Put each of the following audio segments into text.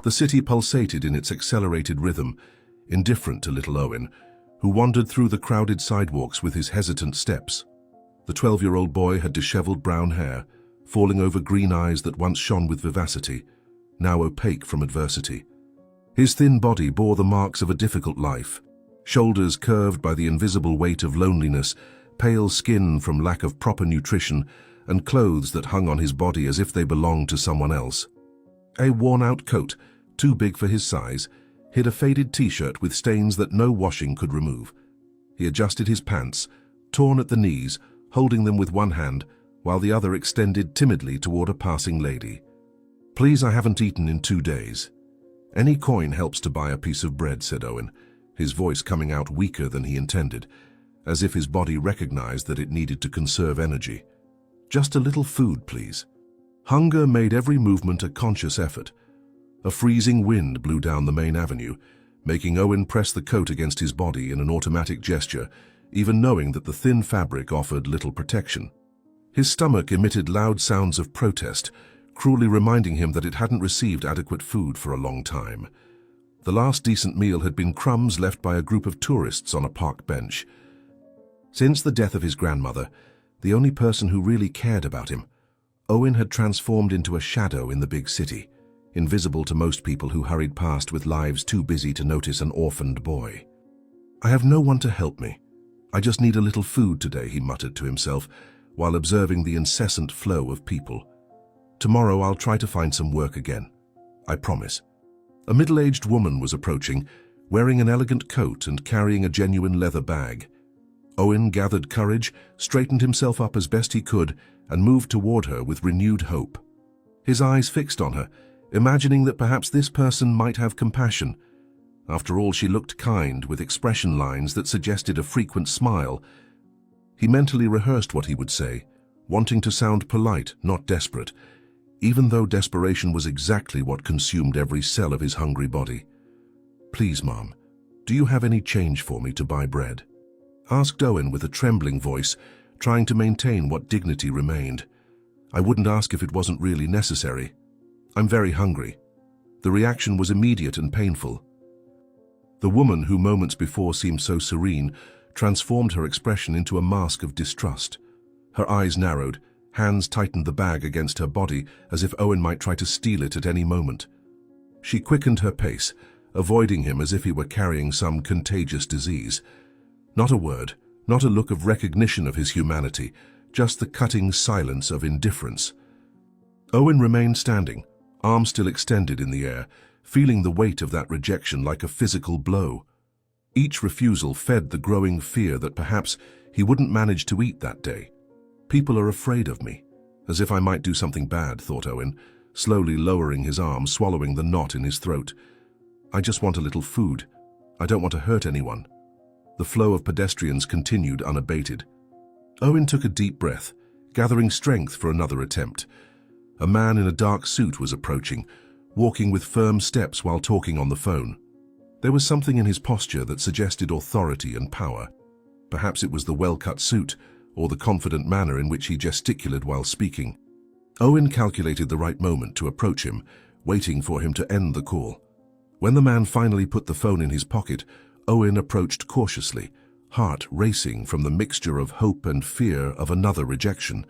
The city pulsated in its accelerated rhythm, indifferent to little Owen, who wandered through the crowded sidewalks with his hesitant steps. The 12-year-old boy had disheveled brown hair, falling over green eyes that once shone with vivacity, now opaque from adversity. His thin body bore the marks of a difficult life, shoulders curved by the invisible weight of loneliness, pale skin from lack of proper nutrition, and clothes that hung on his body as if they belonged to someone else. A worn-out coat, too big for his size, hid a faded t-shirt with stains that no washing could remove. He adjusted his pants, torn at the knees, holding them with one hand, while the other extended timidly toward a passing lady. "Please, I haven't eaten in 2 days." "Any coin helps to buy a piece of bread," said Owen, his voice coming out weaker than he intended, as if his body recognized that it needed to conserve energy. "Just a little food, please." Hunger made every movement a conscious effort. A freezing wind blew down the main avenue, making Owen press the coat against his body in an automatic gesture, even knowing that the thin fabric offered little protection. His stomach emitted loud sounds of protest, cruelly reminding him that it hadn't received adequate food for a long time. The last decent meal had been crumbs left by a group of tourists on a park bench. Since the death of his grandmother, the only person who really cared about him, Owen had transformed into a shadow in the big city, invisible to most people who hurried past with lives too busy to notice an orphaned boy. "I have no one to help me. I just need a little food today," he muttered to himself, while observing the incessant flow of people. "Tomorrow I'll try to find some work again. I promise." A middle-aged woman was approaching, wearing an elegant coat and carrying a genuine leather bag. Owen gathered courage, straightened himself up as best he could, and moved toward her with renewed hope. His eyes fixed on her, imagining that perhaps this person might have compassion. After all, she looked kind, with expression lines that suggested a frequent smile. He mentally rehearsed what he would say, wanting to sound polite, not desperate, even though desperation was exactly what consumed every cell of his hungry body. "Please, Mom, do you have any change for me to buy bread?" asked Owen with a trembling voice, trying to maintain what dignity remained. "I wouldn't ask if it wasn't really necessary. I'm very hungry." The reaction was immediate and painful. The woman, who moments before seemed so serene, transformed her expression into a mask of distrust. Her eyes narrowed, hands tightened the bag against her body as if Owen might try to steal it at any moment. She quickened her pace, avoiding him as if he were carrying some contagious disease. Not a word, not a look of recognition of his humanity, just the cutting silence of indifference. Owen remained standing, arms still extended in the air, feeling the weight of that rejection like a physical blow. Each refusal fed the growing fear that perhaps he wouldn't manage to eat that day. "People are afraid of me, as if I might do something bad," thought Owen, slowly lowering his arm, swallowing the knot in his throat. "I just want a little food. I don't want to hurt anyone." The flow of pedestrians continued unabated. Owen took a deep breath, gathering strength for another attempt. A man in a dark suit was approaching, walking with firm steps while talking on the phone. There was something in his posture that suggested authority and power. Perhaps it was the well-cut suit, or the confident manner in which he gesticulated while speaking. Owen calculated the right moment to approach him, waiting for him to end the call. When the man finally put the phone in his pocket, Owen approached cautiously, heart racing from the mixture of hope and fear of another rejection.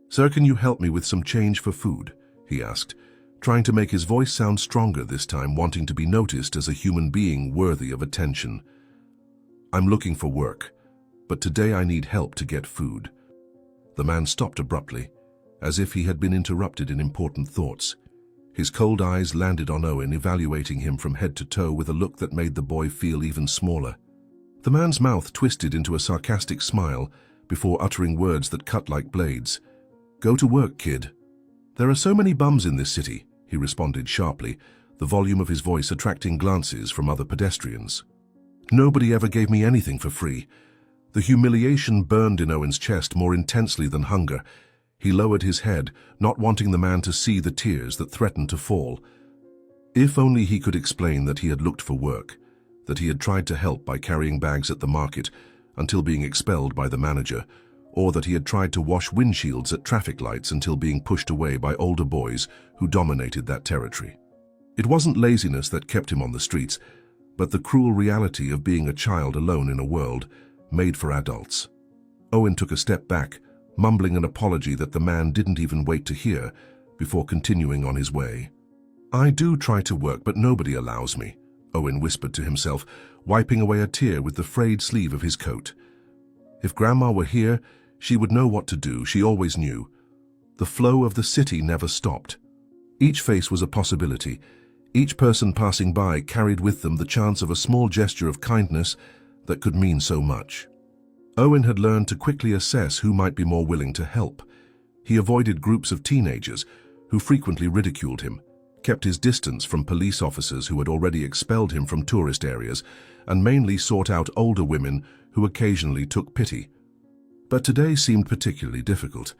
"Sir, can you help me with some change for food?" he asked, trying to make his voice sound stronger this time, wanting to be noticed as a human being worthy of attention. "I'm looking for work, but today I need help to get food." The man stopped abruptly, as if he had been interrupted in important thoughts. His cold eyes landed on Owen, evaluating him from head to toe with a look that made the boy feel even smaller. The man's mouth twisted into a sarcastic smile before uttering words that cut like blades. "Go to work, kid." "There are so many bums in this city," he responded sharply, the volume of his voice attracting glances from other pedestrians. "Nobody ever gave me anything for free." The humiliation burned in Owen's chest more intensely than hunger. He lowered his head, not wanting the man to see the tears that threatened to fall. If only he could explain that he had looked for work, that he had tried to help by carrying bags at the market until being expelled by the manager, or that he had tried to wash windshields at traffic lights until being pushed away by older boys who dominated that territory. It wasn't laziness that kept him on the streets, but the cruel reality of being a child alone in a world made for adults. Owen took a step back, mumbling an apology that the man didn't even wait to hear, before continuing on his way. "I do try to work, but nobody allows me," Owen whispered to himself, wiping away a tear with the frayed sleeve of his coat. If Grandma were here, she would know what to do. She always knew. The flow of the city never stopped. Each face was a possibility. Each person passing by carried with them the chance of a small gesture of kindness that could mean so much. Owen had learned to quickly assess who might be more willing to help. He avoided groups of teenagers who frequently ridiculed him, kept his distance from police officers who had already expelled him from tourist areas, and mainly sought out older women who occasionally took pity. But today seemed particularly difficult.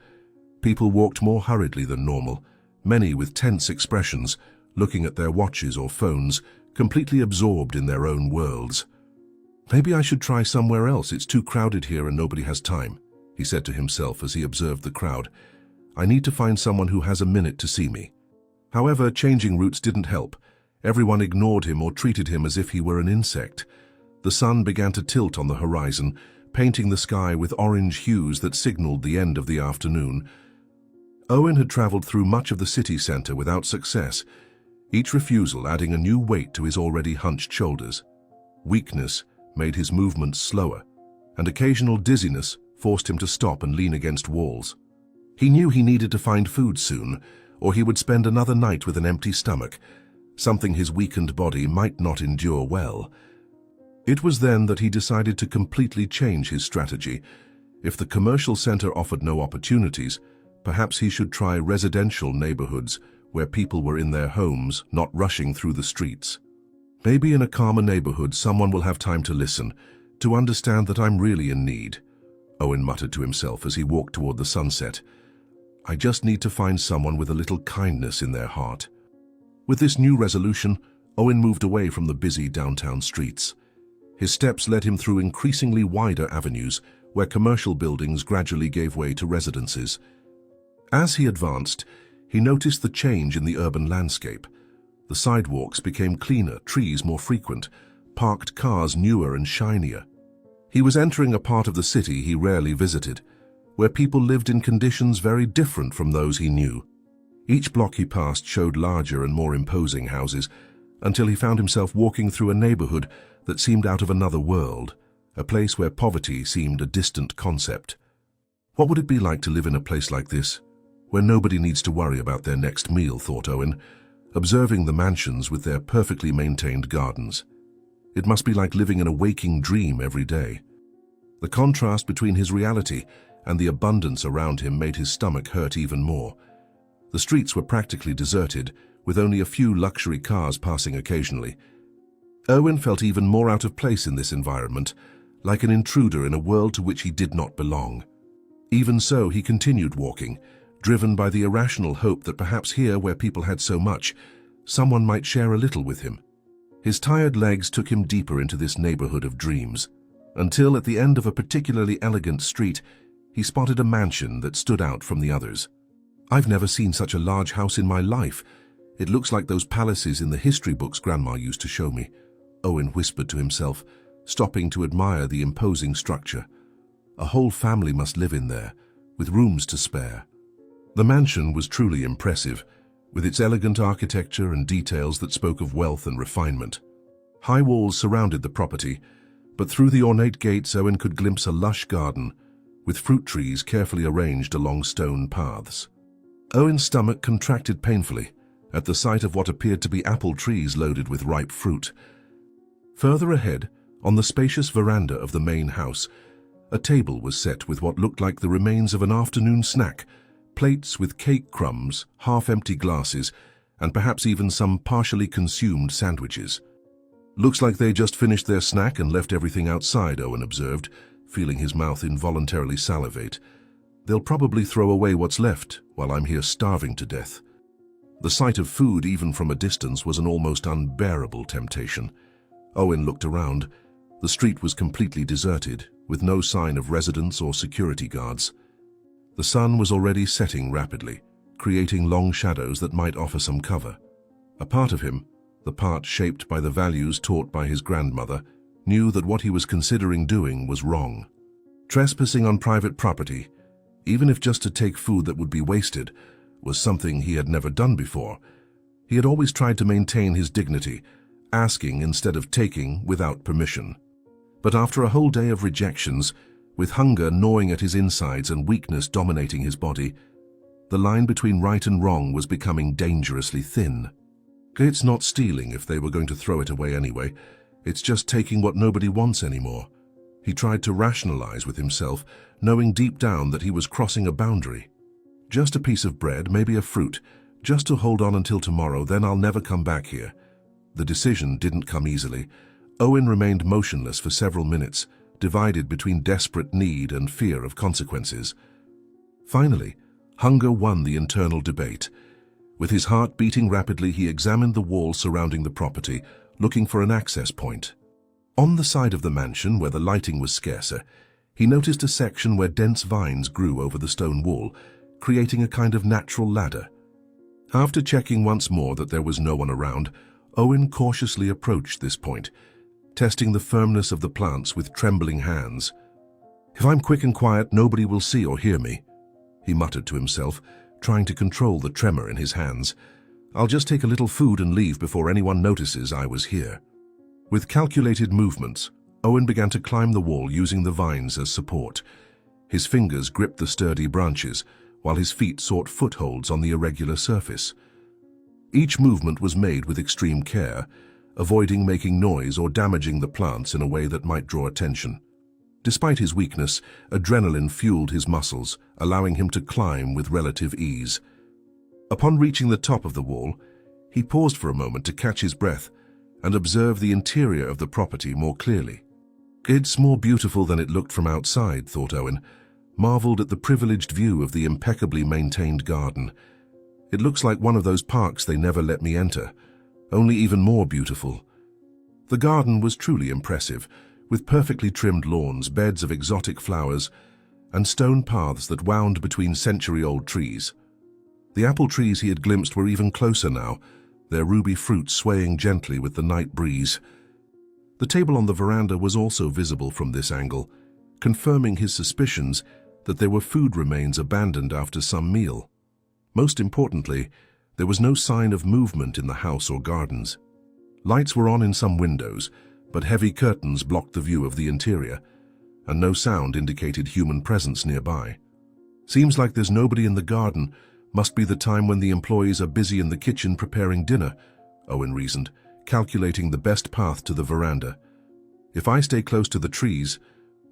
People walked more hurriedly than normal, many with tense expressions, looking at their watches or phones, completely absorbed in their own worlds. "Maybe I should try somewhere else. It's too crowded here and nobody has time," he said to himself as he observed the crowd. "I need to find someone who has a minute to see me." However, changing routes didn't help. Everyone ignored him or treated him as if he were an insect. The sun began to tilt on the horizon, painting the sky with orange hues that signaled the end of the afternoon. Owen had traveled through much of the city center without success, each refusal adding a new weight to his already hunched shoulders. Weakness made his movements slower, and occasional dizziness forced him to stop and lean against walls. He knew he needed to find food soon, or he would spend another night with an empty stomach, something his weakened body might not endure well. It was then that he decided to completely change his strategy. If the commercial center offered no opportunities, perhaps he should try residential neighborhoods where people were in their homes, not rushing through the streets. "Maybe in a calmer neighborhood someone will have time to listen, to understand that I'm really in need," Owen muttered to himself as he walked toward the sunset. "I just need to find someone with a little kindness in their heart." With this new resolution, Owen moved away from the busy downtown streets. His steps led him through increasingly wider avenues where commercial buildings gradually gave way to residences. As he advanced, he noticed the change in the urban landscape. The sidewalks became cleaner, trees more frequent, parked cars newer and shinier. He was entering a part of the city he rarely visited, where people lived in conditions very different from those he knew. Each block he passed showed larger and more imposing houses, until he found himself walking through a neighborhood that seemed out of another world, a place where poverty seemed a distant concept. What would it be like to live in a place like this, where nobody needs to worry about their next meal, thought Owen, observing the mansions with their perfectly maintained gardens. It must be like living in a waking dream every day. The contrast between his reality and the abundance around him made his stomach hurt even more. The streets were practically deserted, with only a few luxury cars passing occasionally. Owen felt even more out of place in this environment, like an intruder in a world to which he did not belong. Even so, he continued walking, driven by the irrational hope that perhaps here, where people had so much, someone might share a little with him. His tired legs took him deeper into this neighborhood of dreams, until at the end of a particularly elegant street, he spotted a mansion that stood out from the others. "I've never seen such a large house in my life. It looks like those palaces in the history books Grandma used to show me," Owen whispered to himself, stopping to admire the imposing structure. A whole family must live in there, with rooms to spare. The mansion was truly impressive, with its elegant architecture and details that spoke of wealth and refinement. High walls surrounded the property, but through the ornate gates Owen could glimpse a lush garden, with fruit trees carefully arranged along stone paths. Owen's stomach contracted painfully at the sight of what appeared to be apple trees loaded with ripe fruit. Further ahead, on the spacious veranda of the main house, a table was set with what looked like the remains of an afternoon snack, plates with cake crumbs, half-empty glasses, and perhaps even some partially consumed sandwiches. "Looks like they just finished their snack and left everything outside," Owen observed, feeling his mouth involuntarily salivate. "They'll probably throw away what's left while I'm here starving to death." The sight of food, even from a distance, was an almost unbearable temptation. Owen looked around. The street was completely deserted, with no sign of residents or security guards. The sun was already setting rapidly, creating long shadows that might offer some cover. A part of him, the part shaped by the values taught by his grandmother, knew that what he was considering doing was wrong. Trespassing on private property, even if just to take food that would be wasted, was something he had never done before. He had always tried to maintain his dignity, asking instead of taking without permission. But after a whole day of rejections, with hunger gnawing at his insides and weakness dominating his body, the line between right and wrong was becoming dangerously thin. It's not stealing if they were going to throw it away anyway. It's just taking what nobody wants anymore. He tried to rationalize with himself, knowing deep down that he was crossing a boundary. Just a piece of bread, maybe a fruit, just to hold on until tomorrow, then I'll never come back here. The decision didn't come easily. Owen remained motionless for several minutes, divided between desperate need and fear of consequences. Finally, hunger won the internal debate. With his heart beating rapidly, he examined the wall surrounding the property, looking for an access point. On the side of the mansion, where the lighting was scarcer, he noticed a section where dense vines grew over the stone wall, creating a kind of natural ladder. After checking once more that there was no one around, Owen cautiously approached this point, testing the firmness of the plants with trembling hands. "If I'm quick and quiet, nobody will see or hear me," he muttered to himself, trying to control the tremor in his hands. "I'll just take a little food and leave before anyone notices I was here." With calculated movements, Owen began to climb the wall using the vines as support. His fingers gripped the sturdy branches, while his feet sought footholds on the irregular surface. Each movement was made with extreme care, avoiding making noise or damaging the plants in a way that might draw attention. Despite his weakness, adrenaline fueled his muscles, allowing him to climb with relative ease. Upon reaching the top of the wall, he paused for a moment to catch his breath and observe the interior of the property more clearly. "It's more beautiful than it looked from outside," thought Owen, marveled at the privileged view of the impeccably maintained garden. "It looks like one of those parks they never let me enter, only even more beautiful." The garden was truly impressive, with perfectly trimmed lawns, beds of exotic flowers, and stone paths that wound between century-old trees. The apple trees he had glimpsed were even closer now, their ruby fruit swaying gently with the night breeze. The table on the veranda was also visible from this angle, confirming his suspicions that there were food remains abandoned after some meal. Most importantly, there was no sign of movement in the house or gardens. Lights were on in some windows, but heavy curtains blocked the view of the interior, and no sound indicated human presence nearby. "Seems like there's nobody in the garden. Must be the time when the employees are busy in the kitchen preparing dinner," Owen reasoned, calculating the best path to the veranda. "If I stay close to the trees,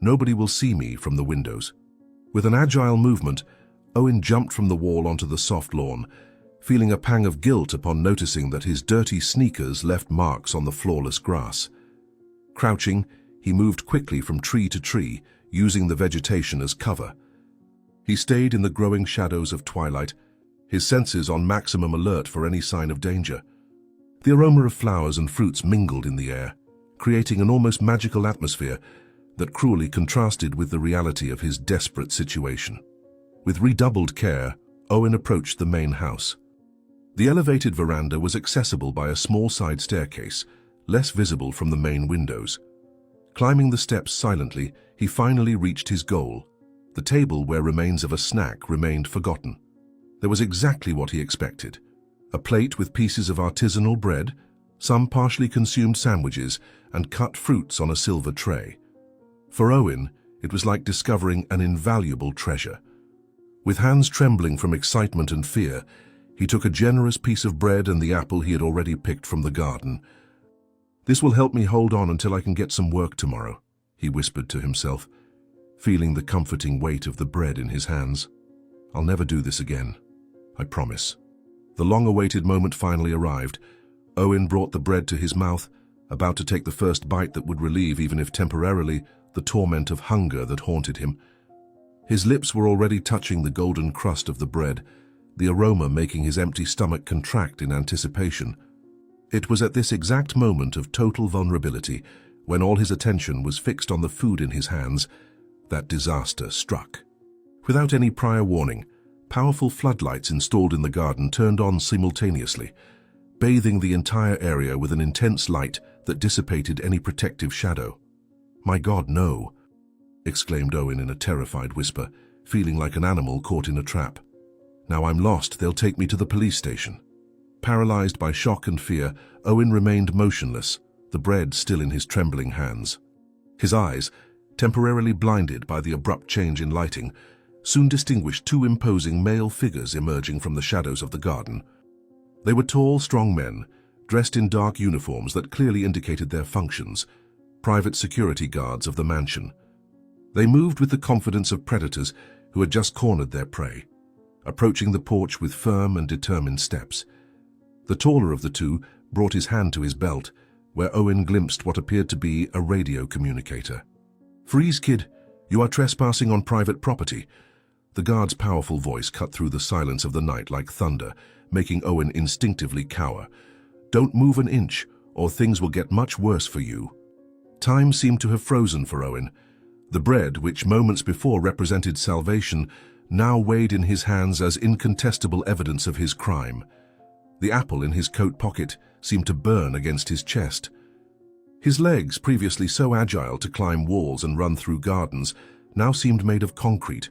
nobody will see me from the windows." With an agile movement, Owen jumped from the wall onto the soft lawn, feeling a pang of guilt upon noticing that his dirty sneakers left marks on the flawless grass. Crouching, he moved quickly from tree to tree, using the vegetation as cover. He stayed in the growing shadows of twilight, his senses on maximum alert for any sign of danger. The aroma of flowers and fruits mingled in the air, creating an almost magical atmosphere that cruelly contrasted with the reality of his desperate situation. With redoubled care, Owen approached the main house. The elevated veranda was accessible by a small side staircase, less visible from the main windows. Climbing the steps silently, he finally reached his goal, the table where remains of a snack remained forgotten. There was exactly what he expected: a plate with pieces of artisanal bread, some partially consumed sandwiches, and cut fruits on a silver tray. For Owen, it was like discovering an invaluable treasure. With hands trembling from excitement and fear, he took a generous piece of bread and the apple he had already picked from the garden. "This will help me hold on until I can get some work tomorrow," he whispered to himself, feeling the comforting weight of the bread in his hands. "I'll never do this again, I promise." The long-awaited moment finally arrived. Owen brought the bread to his mouth, about to take the first bite that would relieve, even if temporarily, the torment of hunger that haunted him. His lips were already touching the golden crust of the bread, the aroma making his empty stomach contract in anticipation. It was at this exact moment of total vulnerability, when all his attention was fixed on the food in his hands, that disaster struck. Without any prior warning, powerful floodlights installed in the garden turned on simultaneously. bathing the entire area with an intense light that dissipated any protective shadow. "My God, no!" exclaimed Owen in a terrified whisper, feeling like an animal caught in a trap. "Now I'm lost. They'll take me to the police station." Paralyzed by shock and fear, Owen remained motionless, the bread still in his trembling hands. His eyes, temporarily blinded by the abrupt change in lighting, soon distinguished two imposing male figures emerging from the shadows of the garden. They were tall, strong men, dressed in dark uniforms that clearly indicated their functions, private security guards of the mansion. They moved with the confidence of predators who had just cornered their prey, approaching the porch with firm and determined steps. The taller of the two brought his hand to his belt, where Owen glimpsed what appeared to be a radio communicator. "Freeze, kid! You are trespassing on private property." The guard's powerful voice cut through the silence of the night like thunder, making Owen instinctively cower. "Don't move an inch, or things will get much worse for you." Time seemed to have frozen for Owen. The bread, which moments before represented salvation, now weighed in his hands as incontestable evidence of his crime. The apple in his coat pocket seemed to burn against his chest. His legs, previously so agile to climb walls and run through gardens, now seemed made of concrete,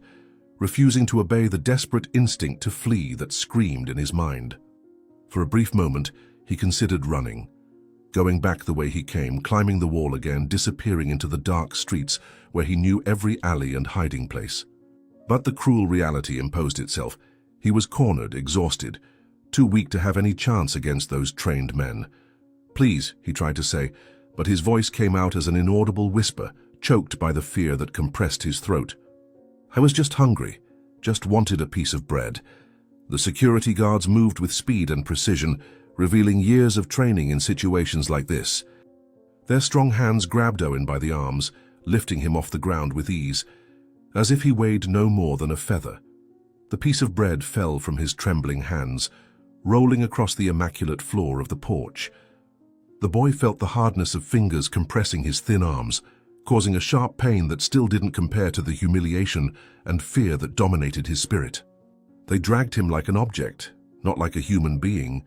refusing to obey the desperate instinct to flee that screamed in his mind. For a brief moment, he considered running, going back the way he came, climbing the wall again, disappearing into the dark streets where he knew every alley and hiding place. But the cruel reality imposed itself. He was cornered, exhausted, too weak to have any chance against those trained men. "Please," he tried to say, but his voice came out as an inaudible whisper, choked by the fear that compressed his throat. "I was just hungry, just wanted a piece of bread." The security guards moved with speed and precision, revealing years of training in situations like this. Their strong hands grabbed Owen by the arms, lifting him off the ground with ease, as if he weighed no more than a feather. The piece of bread fell from his trembling hands, rolling across the immaculate floor of the porch. The boy felt the hardness of fingers compressing his thin arms, causing a sharp pain that still didn't compare to the humiliation and fear that dominated his spirit. They dragged him like an object, not like a human being,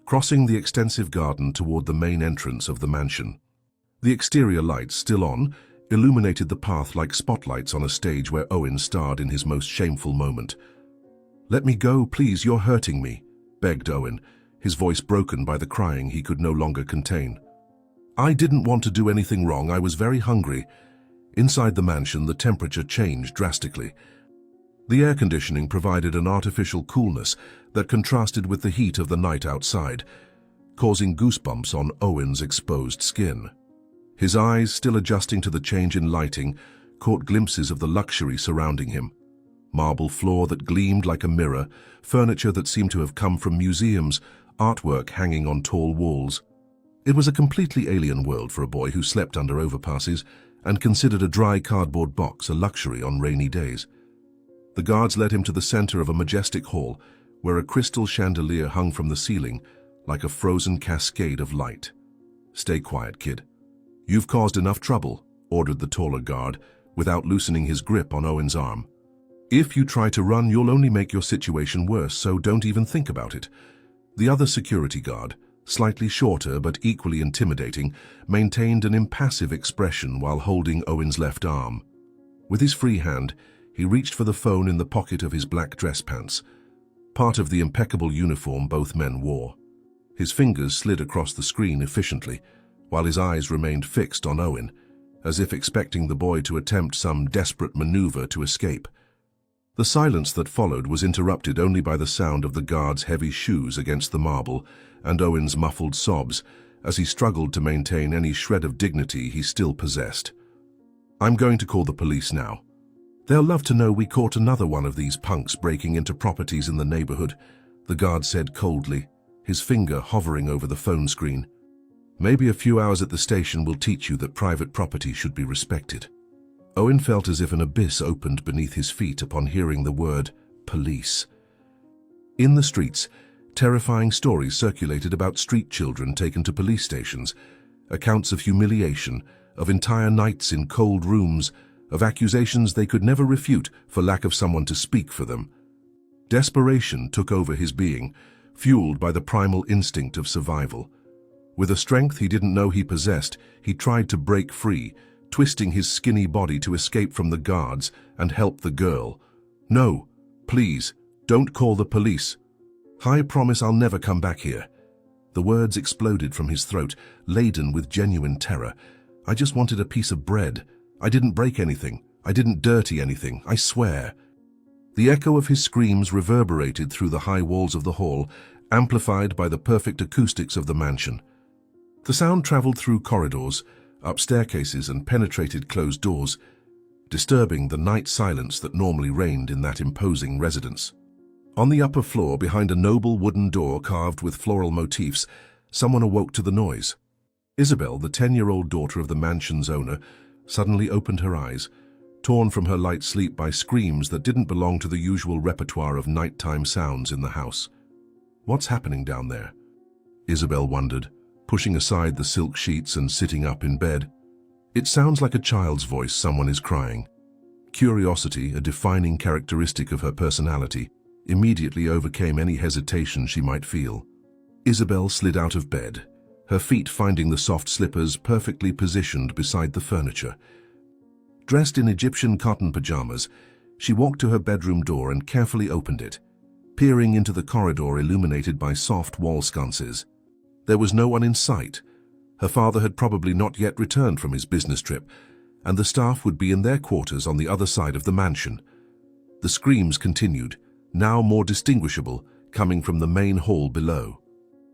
crossing the extensive garden toward the main entrance of the mansion. The exterior lights, still on, illuminated the path like spotlights on a stage where Owen starred in his most shameful moment. "Let me go, please, you're hurting me," begged Owen, his voice broken by the crying he could no longer contain. "I didn't want to do anything wrong, I was very hungry." Inside the mansion, the temperature changed drastically. The air conditioning provided an artificial coolness that contrasted with the heat of the night outside, causing goosebumps on Owen's exposed skin. His eyes, still adjusting to the change in lighting, caught glimpses of the luxury surrounding him. Marble floor that gleamed like a mirror, furniture that seemed to have come from museums, artwork hanging on tall walls. It was a completely alien world for a boy who slept under overpasses and considered a dry cardboard box a luxury on rainy days. The guards led him to the center of a majestic hall, where a crystal chandelier hung from the ceiling like a frozen cascade of light. "Stay quiet, kid. You've caused enough trouble," ordered the taller guard, without loosening his grip on Owen's arm. "If you try to run, you'll only make your situation worse, so don't even think about it." The other security guard, slightly shorter but equally intimidating, maintained an impassive expression while holding Owen's left arm. With his free hand, he reached for the phone in the pocket of his black dress pants, part of the impeccable uniform both men wore. His fingers slid across the screen efficiently, while his eyes remained fixed on Owen, as if expecting the boy to attempt some desperate maneuver to escape. The silence that followed was interrupted only by the sound of the guard's heavy shoes against the marble and Owen's muffled sobs as he struggled to maintain any shred of dignity he still possessed. "I'm going to call the police now. They'll love to know we caught another one of these punks breaking into properties in the neighborhood," the guard said coldly, his finger hovering over the phone screen. "Maybe a few hours at the station will teach you that private property should be respected." Owen felt as if an abyss opened beneath his feet upon hearing the word police. In the streets, terrifying stories circulated about street children taken to police stations, accounts of humiliation, of entire nights in cold rooms, of accusations they could never refute for lack of someone to speak for them. Desperation took over his being, fueled by the primal instinct of survival. With a strength he didn't know he possessed, he tried to break free, twisting his skinny body to escape from the guards and help the girl. "No, please, don't call the police. I promise I'll never come back here." The words exploded from his throat, laden with genuine terror. "I just wanted a piece of bread. I didn't break anything. I didn't dirty anything, I swear." The echo of his screams reverberated through the high walls of the hall, amplified by the perfect acoustics of the mansion. The sound traveled through corridors, up staircases, and penetrated closed doors, disturbing the night silence that normally reigned in that imposing residence. On the upper floor, behind a noble wooden door carved with floral motifs, someone awoke to the noise. Isabel, the 10-year-old daughter of the mansion's owner, suddenly opened her eyes, torn from her light sleep by screams that didn't belong to the usual repertoire of nighttime sounds in the house. "What's happening down there?" Isabel wondered, pushing aside the silk sheets and sitting up in bed. "It sounds like a child's voice. Someone is crying." Curiosity, a defining characteristic of her personality, immediately overcame any hesitation she might feel. Isabel slid out of bed, her feet finding the soft slippers perfectly positioned beside the furniture. Dressed in Egyptian cotton pajamas, she walked to her bedroom door and carefully opened it, peering into the corridor illuminated by soft wall sconces. There was no one in sight. Her father had probably not yet returned from his business trip, and the staff would be in their quarters on the other side of the mansion. The screams continued, now more distinguishable, coming from the main hall below.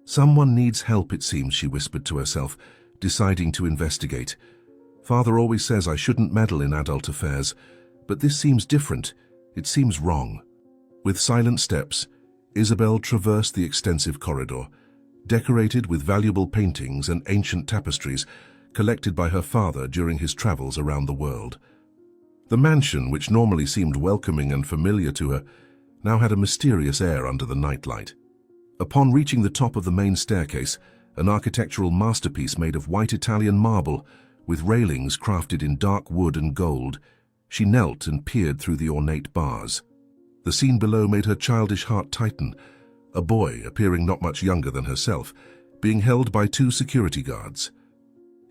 "Someone needs help, it seems," she whispered to herself, deciding to investigate. "Father always says I shouldn't meddle in adult affairs, but this seems different. It seems wrong." With silent steps, Isabel traversed the extensive corridor, decorated with valuable paintings and ancient tapestries collected by her father during his travels around the world. The mansion, which normally seemed welcoming and familiar to her, now had a mysterious air under the nightlight. Upon reaching the top of the main staircase, an architectural masterpiece made of white Italian marble, with railings crafted in dark wood and gold, she knelt and peered through the ornate bars. The scene below made her childish heart tighten, a boy, appearing not much younger than herself, being held by 2 security guards.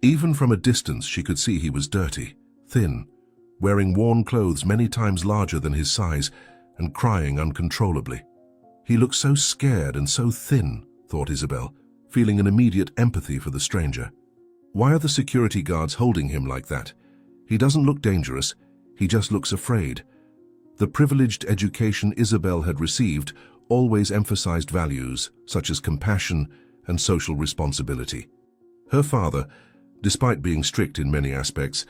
Even from a distance she could see he was dirty, thin, wearing worn clothes many times larger than his size, and crying uncontrollably. He looked so scared and so thin, thought Isabel, feeling an immediate empathy for the stranger. Why are the security guards holding him like that? He doesn't look dangerous, he just looks afraid. The privileged education Isabel had received always emphasized values such as compassion and social responsibility. Her father, despite being strict in many aspects,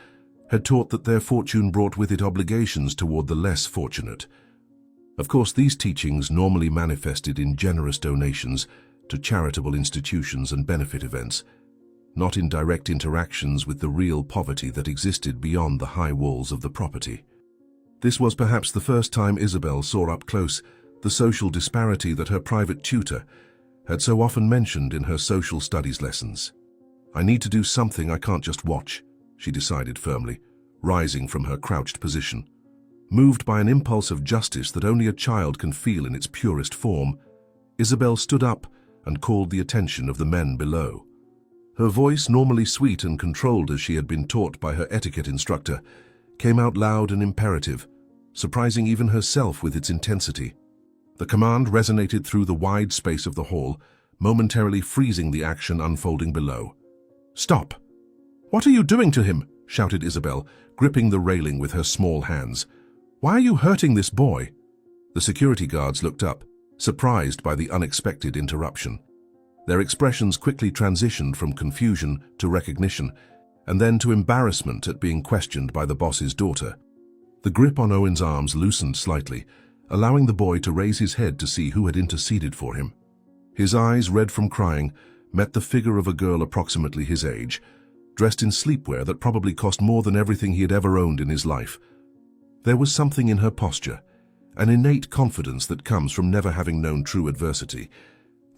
had taught that their fortune brought with it obligations toward the less fortunate. Of course, these teachings normally manifested in generous donations to charitable institutions and benefit events, not in direct interactions with the real poverty that existed beyond the high walls of the property. This was perhaps the first time Isabel saw up close the social disparity that her private tutor had so often mentioned in her social studies lessons. "I need to do something, I can't just watch," she decided firmly, rising from her crouched position. Moved by an impulse of justice that only a child can feel in its purest form, Isabel stood up and called the attention of the men below. Her voice, normally sweet and controlled as she had been taught by her etiquette instructor, came out loud and imperative, surprising even herself with its intensity. The command resonated through the wide space of the hall, momentarily freezing the action unfolding below. "Stop! What are you doing to him?" shouted Isabel, gripping the railing with her small hands. "Why are you hurting this boy?" The security guards looked up, surprised by the unexpected interruption. Their expressions quickly transitioned from confusion to recognition, and then to embarrassment at being questioned by the boss's daughter. The grip on Owen's arms loosened slightly, allowing the boy to raise his head to see who had interceded for him. His eyes, red from crying, met the figure of a girl approximately his age, dressed in sleepwear that probably cost more than everything he had ever owned in his life. There was something in her posture, an innate confidence that comes from never having known true adversity,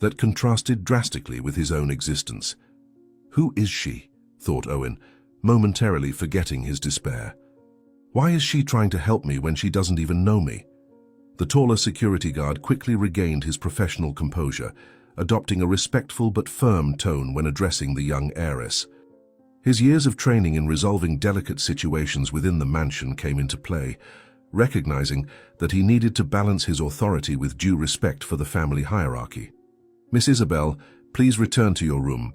that contrasted drastically with his own existence. "Who is she?" thought Owen, momentarily forgetting his despair. "Why is she trying to help me when she doesn't even know me?" The taller security guard quickly regained his professional composure, adopting a respectful but firm tone when addressing the young heiress. His years of training in resolving delicate situations within the mansion came into play, recognizing that he needed to balance his authority with due respect for the family hierarchy. "Miss Isabel, please return to your room.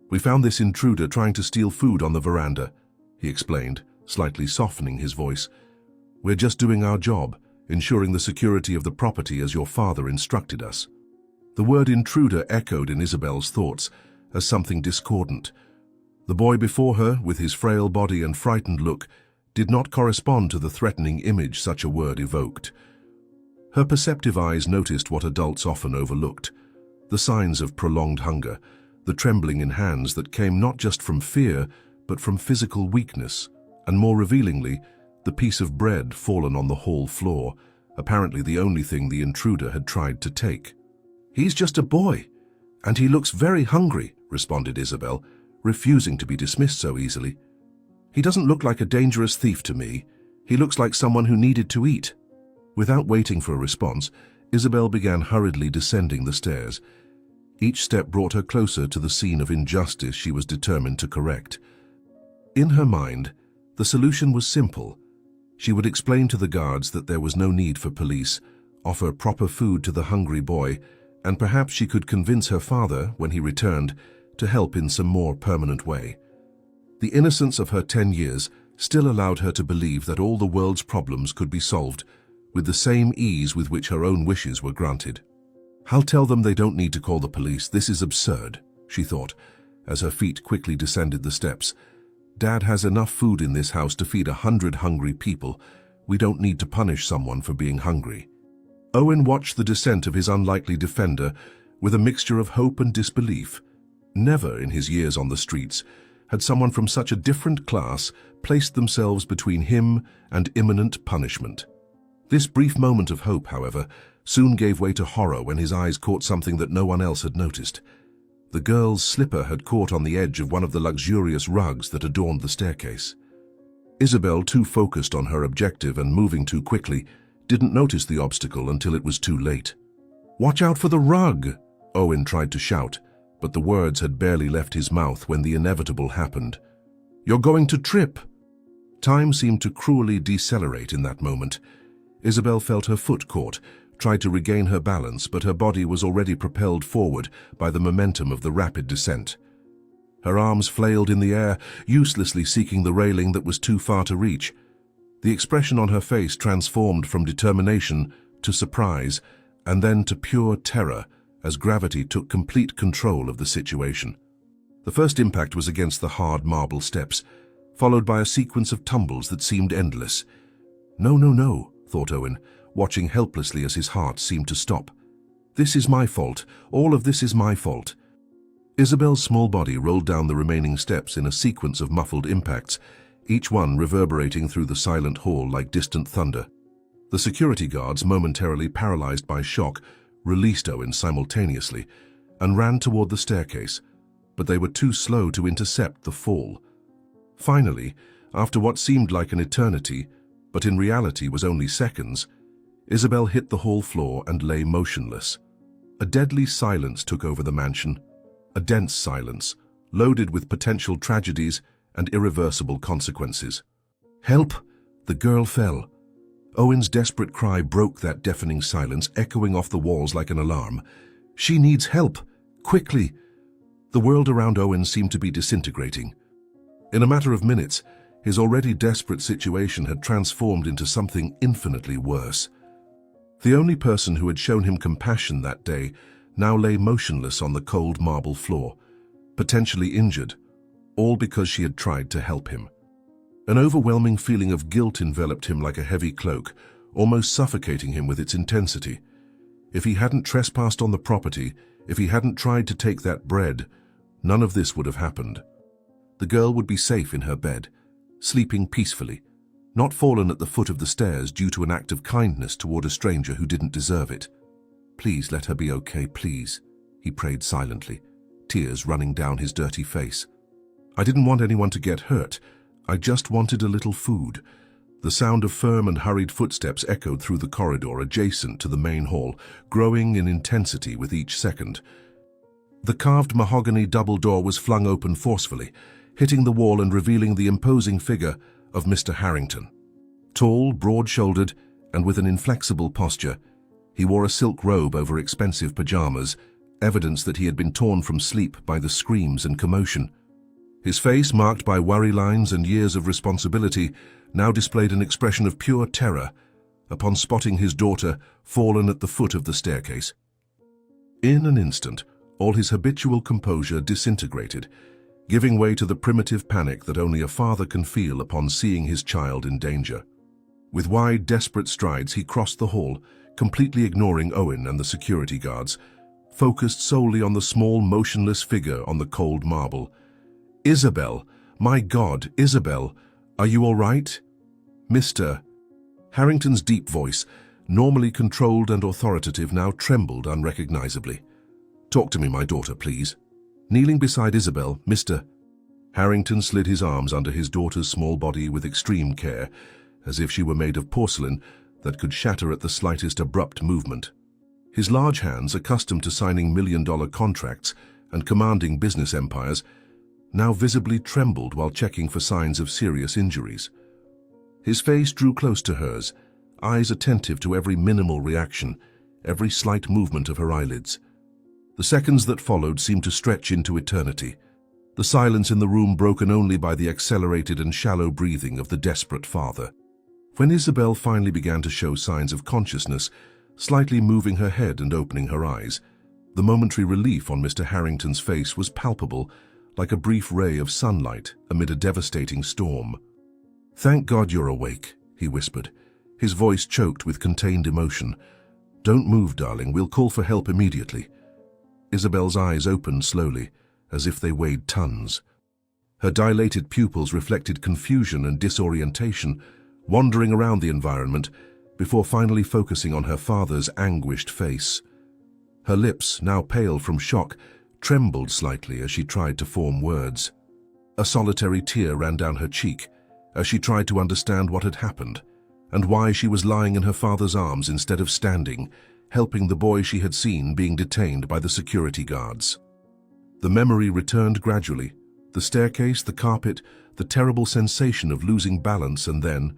We found this intruder trying to steal food on the veranda," he explained, slightly softening his voice. "We're just doing our job, ensuring the security of the property as your father instructed us." The word intruder echoed in Isabel's thoughts as something discordant. The boy before her, with his frail body and frightened look, did not correspond to the threatening image such a word evoked. Her perceptive eyes noticed what adults often overlooked: the signs of prolonged hunger, the trembling in hands that came not just from fear, but from physical weakness, and more revealingly, the piece of bread fallen on the hall floor, apparently the only thing the intruder had tried to take. "He's just a boy, and he looks very hungry," responded Isabel, refusing to be dismissed so easily. "He doesn't look like a dangerous thief to me. He looks like someone who needed to eat." Without waiting for a response, Isabel began hurriedly descending the stairs. Each step brought her closer to the scene of injustice she was determined to correct. In her mind, the solution was simple. She would explain to the guards that there was no need for police, offer proper food to the hungry boy, and perhaps she could convince her father, when he returned, to help in some more permanent way. The innocence of her 10 years still allowed her to believe that all the world's problems could be solved with the same ease with which her own wishes were granted. "I'll tell them they don't need to call the police. This is absurd," she thought, as her feet quickly descended the steps. "Dad has enough food in this house to feed 100 hungry people. We don't need to punish someone for being hungry." Owen watched the descent of his unlikely defender with a mixture of hope and disbelief. Never in his years on the streets had someone from such a different class placed themselves between him and imminent punishment. This brief moment of hope, however, soon gave way to horror when his eyes caught something that no one else had noticed. The girl's slipper had caught on the edge of one of the luxurious rugs that adorned the staircase. Isabel, too focused on her objective and moving too quickly, didn't notice the obstacle until it was too late. "Watch out for the rug!" Owen tried to shout, but the words had barely left his mouth when the inevitable happened. "You're going to trip!" Time seemed to cruelly decelerate in that moment. Isabel felt her foot caught, tried to regain her balance, but her body was already propelled forward by the momentum of the rapid descent. Her arms flailed in the air, uselessly seeking the railing that was too far to reach. The expression on her face transformed from determination to surprise, and then to pure terror, as gravity took complete control of the situation. The first impact was against the hard marble steps, followed by a sequence of tumbles that seemed endless. "No, no, no," thought Owen, watching helplessly as his heart seemed to stop. "This is my fault. All of this is my fault." Isabel's small body rolled down the remaining steps in a sequence of muffled impacts, each one reverberating through the silent hall like distant thunder. The security guards, momentarily paralyzed by shock, released Owen simultaneously and ran toward the staircase, but they were too slow to intercept the fall. Finally, after what seemed like an eternity, but in reality was only seconds, Isabel hit the hall floor and lay motionless. A deadly silence took over the mansion, a dense silence, loaded with potential tragedies and irreversible consequences. "Help!" The girl fell. Owen's desperate cry broke that deafening silence, echoing off the walls like an alarm. "She needs help! Quickly!" The world around Owen seemed to be disintegrating. In a matter of minutes, his already desperate situation had transformed into something infinitely worse. The only person who had shown him compassion that day now lay motionless on the cold marble floor, potentially injured, all because she had tried to help him. An overwhelming feeling of guilt enveloped him like a heavy cloak, almost suffocating him with its intensity. If he hadn't trespassed on the property, if he hadn't tried to take that bread, none of this would have happened. The girl would be safe in her bed, sleeping peacefully, not fallen at the foot of the stairs due to an act of kindness toward a stranger who didn't deserve it. "Please let her be okay, please," he prayed silently, tears running down his dirty face. "I didn't want anyone to get hurt. I just wanted a little food. The sound of firm and hurried footsteps echoed through the corridor adjacent to the main hall, growing in intensity with each second. The carved mahogany double door was flung open forcefully, hitting the wall and revealing the imposing figure of Mr. Harrington. Tall, broad-shouldered, and with an inflexible posture, he wore a silk robe over expensive pajamas, evidence that he had been torn from sleep by the screams and commotion. His face, marked by worry lines and years of responsibility, now displayed an expression of pure terror upon spotting his daughter fallen at the foot of the staircase. In an instant, all his habitual composure disintegrated, giving way to the primitive panic that only a father can feel upon seeing his child in danger. With wide, desperate strides, he crossed the hall, completely ignoring Owen and the security guards, focused solely on the small, motionless figure on the cold marble. "Isabel! My God, Isabel! Are you all right?" "Mr." Harrington's deep voice, normally controlled and authoritative, now trembled unrecognizably. "Talk to me, my daughter, please." Kneeling beside Isabel, Mr. Harrington slid his arms under his daughter's small body with extreme care, as if she were made of porcelain that could shatter at the slightest abrupt movement. His large hands, accustomed to signing million-dollar contracts and commanding business empires, now visibly trembled while checking for signs of serious injuries. His face drew close to hers, eyes attentive to every minimal reaction, every slight movement of her eyelids. The seconds that followed seemed to stretch into eternity, the silence in the room broken only by the accelerated and shallow breathing of the desperate father. When Isabel finally began to show signs of consciousness, slightly moving her head and opening her eyes, the momentary relief on Mr. Harrington's face was palpable, like a brief ray of sunlight amid a devastating storm. "Thank God you're awake," he whispered, his voice choked with contained emotion. "Don't move, darling. We'll call for help immediately." Isabel's eyes opened slowly, as if they weighed tons. Her dilated pupils reflected confusion and disorientation, wandering around the environment before finally focusing on her father's anguished face. Her lips, now pale from shock, trembled slightly as she tried to form words. A solitary tear ran down her cheek as she tried to understand what had happened and why she was lying in her father's arms instead of standing, helping the boy she had seen being detained by the security guards. The memory returned gradually, the staircase, the carpet, the terrible sensation of losing balance, and then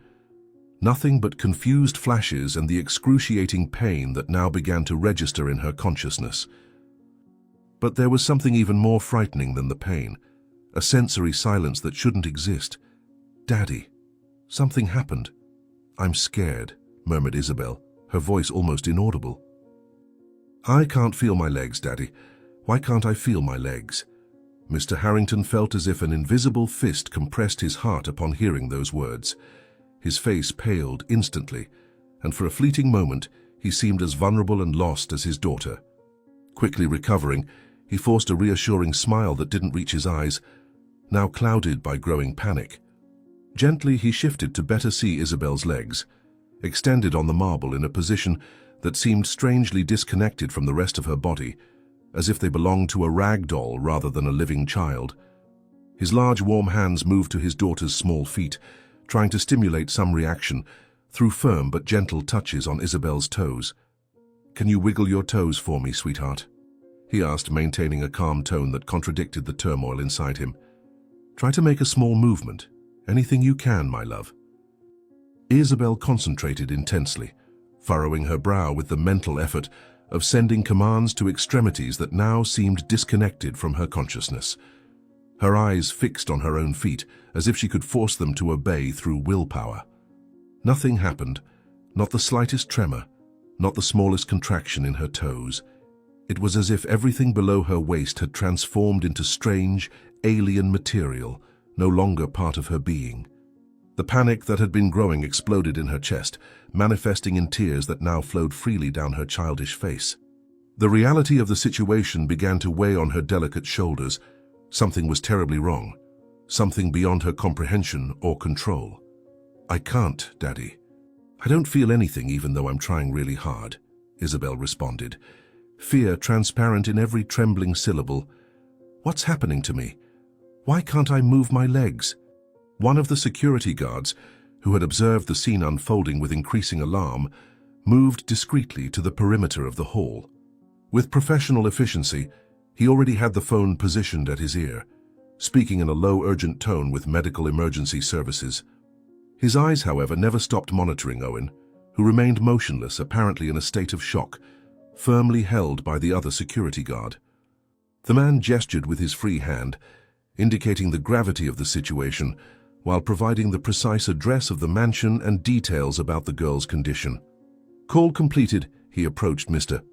nothing but confused flashes and the excruciating pain that now began to register in her consciousness. But there was something even more frightening than the pain, a sensory silence that shouldn't exist. "Daddy, something happened." "I'm scared," murmured Isabel, her voice almost inaudible. "I can't feel my legs, Daddy. Why can't I feel my legs?" Mr. Harrington felt as if an invisible fist compressed his heart upon hearing those words. His face paled instantly, and for a fleeting moment he seemed as vulnerable and lost as his daughter. Quickly recovering, he forced a reassuring smile that didn't reach his eyes, now clouded by growing panic. Gently he shifted to better see Isabel's legs, extended on the marble in a position that seemed strangely disconnected from the rest of her body, as if they belonged to a rag doll rather than a living child. His large warm hands moved to his daughter's small feet, trying to stimulate some reaction through firm but gentle touches on Isabel's toes. "Can you wiggle your toes for me, sweetheart?" he asked, maintaining a calm tone that contradicted the turmoil inside him. "Try to make a small movement. Anything you can, my love." Isabel concentrated intensely, furrowing her brow with the mental effort of sending commands to extremities that now seemed disconnected from her consciousness. Her eyes fixed on her own feet, as if she could force them to obey through willpower. Nothing happened, not the slightest tremor, not the smallest contraction in her toes. It was as if everything below her waist had transformed into strange, alien material, no longer part of her being. The panic that had been growing exploded in her chest, manifesting in tears that now flowed freely down her childish face. The reality of the situation began to weigh on her delicate shoulders. Something was terribly wrong, something beyond her comprehension or control. "I can't, Daddy. I don't feel anything even though I'm trying really hard," Isabel responded, fear transparent in every trembling syllable. "What's happening to me? Why can't I move my legs?" One of the security guards, who had observed the scene unfolding with increasing alarm, moved discreetly to the perimeter of the hall. With professional efficiency, he already had the phone positioned at his ear, speaking in a low, urgent tone with medical emergency services. His eyes, however, never stopped monitoring Owen, who remained motionless, apparently in a state of shock, firmly held by the other security guard. The man gestured with his free hand, indicating the gravity of the situation, while providing the precise address of the mansion and details about the girl's condition. Call completed, he approached Mr.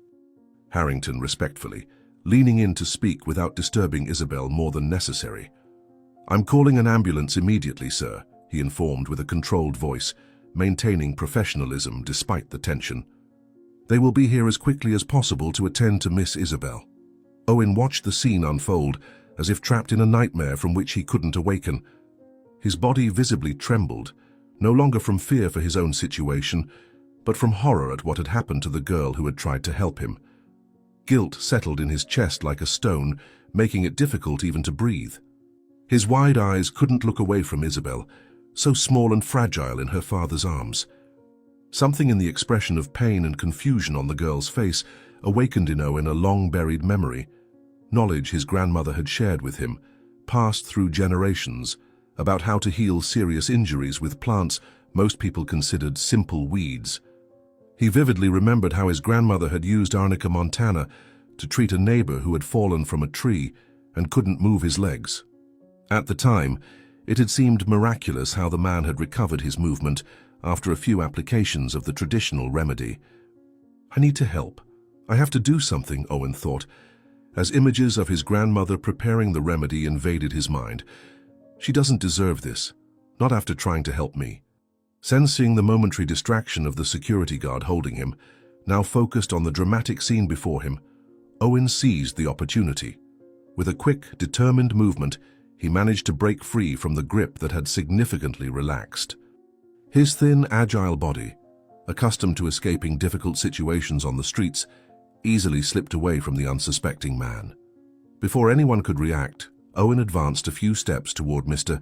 Harrington respectfully, leaning in to speak without disturbing Isabel more than necessary. "I'm calling an ambulance immediately, sir," he informed with a controlled voice, maintaining professionalism despite the tension. "They will be here as quickly as possible to attend to Miss Isabel." Owen watched the scene unfold, as if trapped in a nightmare from which he couldn't awaken. His body visibly trembled, no longer from fear for his own situation, but from horror at what had happened to the girl who had tried to help him. Guilt settled in his chest like a stone, making it difficult even to breathe. His wide eyes couldn't look away from Isabel, so small and fragile in her father's arms. Something in the expression of pain and confusion on the girl's face awakened in Owen a long-buried memory, knowledge his grandmother had shared with him, passed through generations, about how to heal serious injuries with plants most people considered simple weeds. He vividly remembered how his grandmother had used arnica montana to treat a neighbor who had fallen from a tree and couldn't move his legs. At the time, it had seemed miraculous how the man had recovered his movement after a few applications of the traditional remedy. "I need to help. I have to do something," Owen thought, as images of his grandmother preparing the remedy invaded his mind. "She doesn't deserve this, not after trying to help me." Sensing the momentary distraction of the security guard holding him, now focused on the dramatic scene before him, Owen seized the opportunity. With a quick, determined movement, he managed to break free from the grip that had significantly relaxed. His thin, agile body, accustomed to escaping difficult situations on the streets, easily slipped away from the unsuspecting man. Before anyone could react, Owen advanced a few steps toward Mr.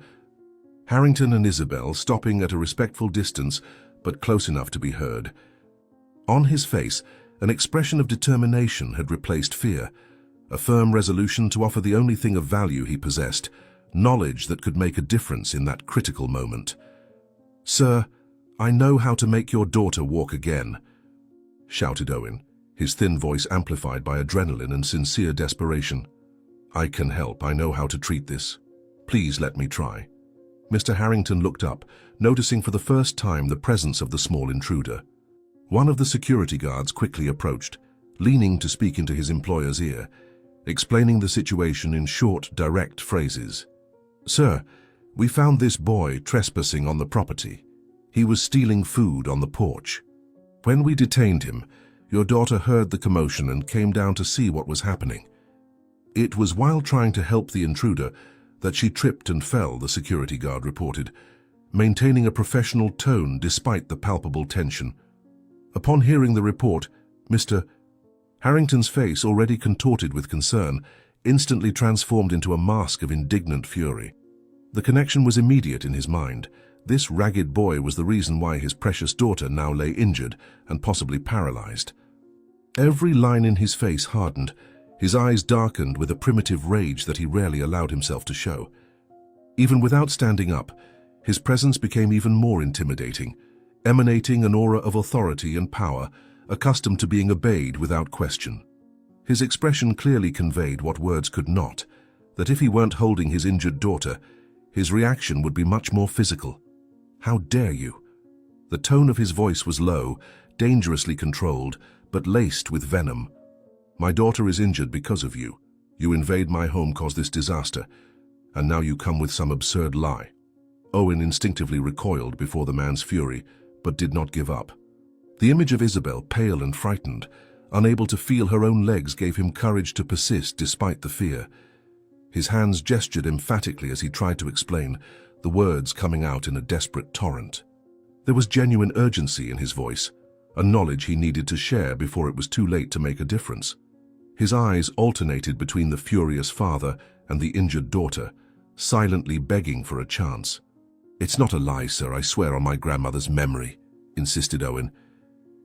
Harrington and Isabel, stopping at a respectful distance, but close enough to be heard. On his face, an expression of determination had replaced fear, a firm resolution to offer the only thing of value he possessed, knowledge that could make a difference in that critical moment. "Sir, I know how to make your daughter walk again," shouted Owen, his thin voice amplified by adrenaline and sincere desperation. "I can help. I know how to treat this. Please let me try." Mr. Harrington looked up, noticing for the first time the presence of the small intruder. One of the security guards quickly approached, leaning to speak into his employer's ear, explaining the situation in short, direct phrases. "Sir, we found this boy trespassing on the property. He was stealing food on the porch. When we detained him, your daughter heard the commotion and came down to see what was happening. It was while trying to help the intruder that she tripped and fell," the security guard reported, maintaining a professional tone despite the palpable tension. Upon hearing the report, Mr. Harrington's face, already contorted with concern, instantly transformed into a mask of indignant fury. The connection was immediate in his mind. This ragged boy was the reason why his precious daughter now lay injured and possibly paralyzed. Every line in his face hardened, his eyes darkened with a primitive rage that he rarely allowed himself to show. Even without standing up, his presence became even more intimidating, emanating an aura of authority and power, accustomed to being obeyed without question. His expression clearly conveyed what words could not, that if he weren't holding his injured daughter, his reaction would be much more physical. "How dare you?" The tone of his voice was low, dangerously controlled, but laced with venom. "My daughter is injured because of you. You invade my home, cause this disaster, and now you come with some absurd lie." Owen instinctively recoiled before the man's fury, but did not give up. The image of Isabel, pale and frightened, unable to feel her own legs, gave him courage to persist despite the fear. His hands gestured emphatically as he tried to explain, the words coming out in a desperate torrent. There was genuine urgency in his voice, a knowledge he needed to share before it was too late to make a difference. His eyes alternated between the furious father and the injured daughter, silently begging for a chance. "It's not a lie, sir, I swear on my grandmother's memory," insisted Owen,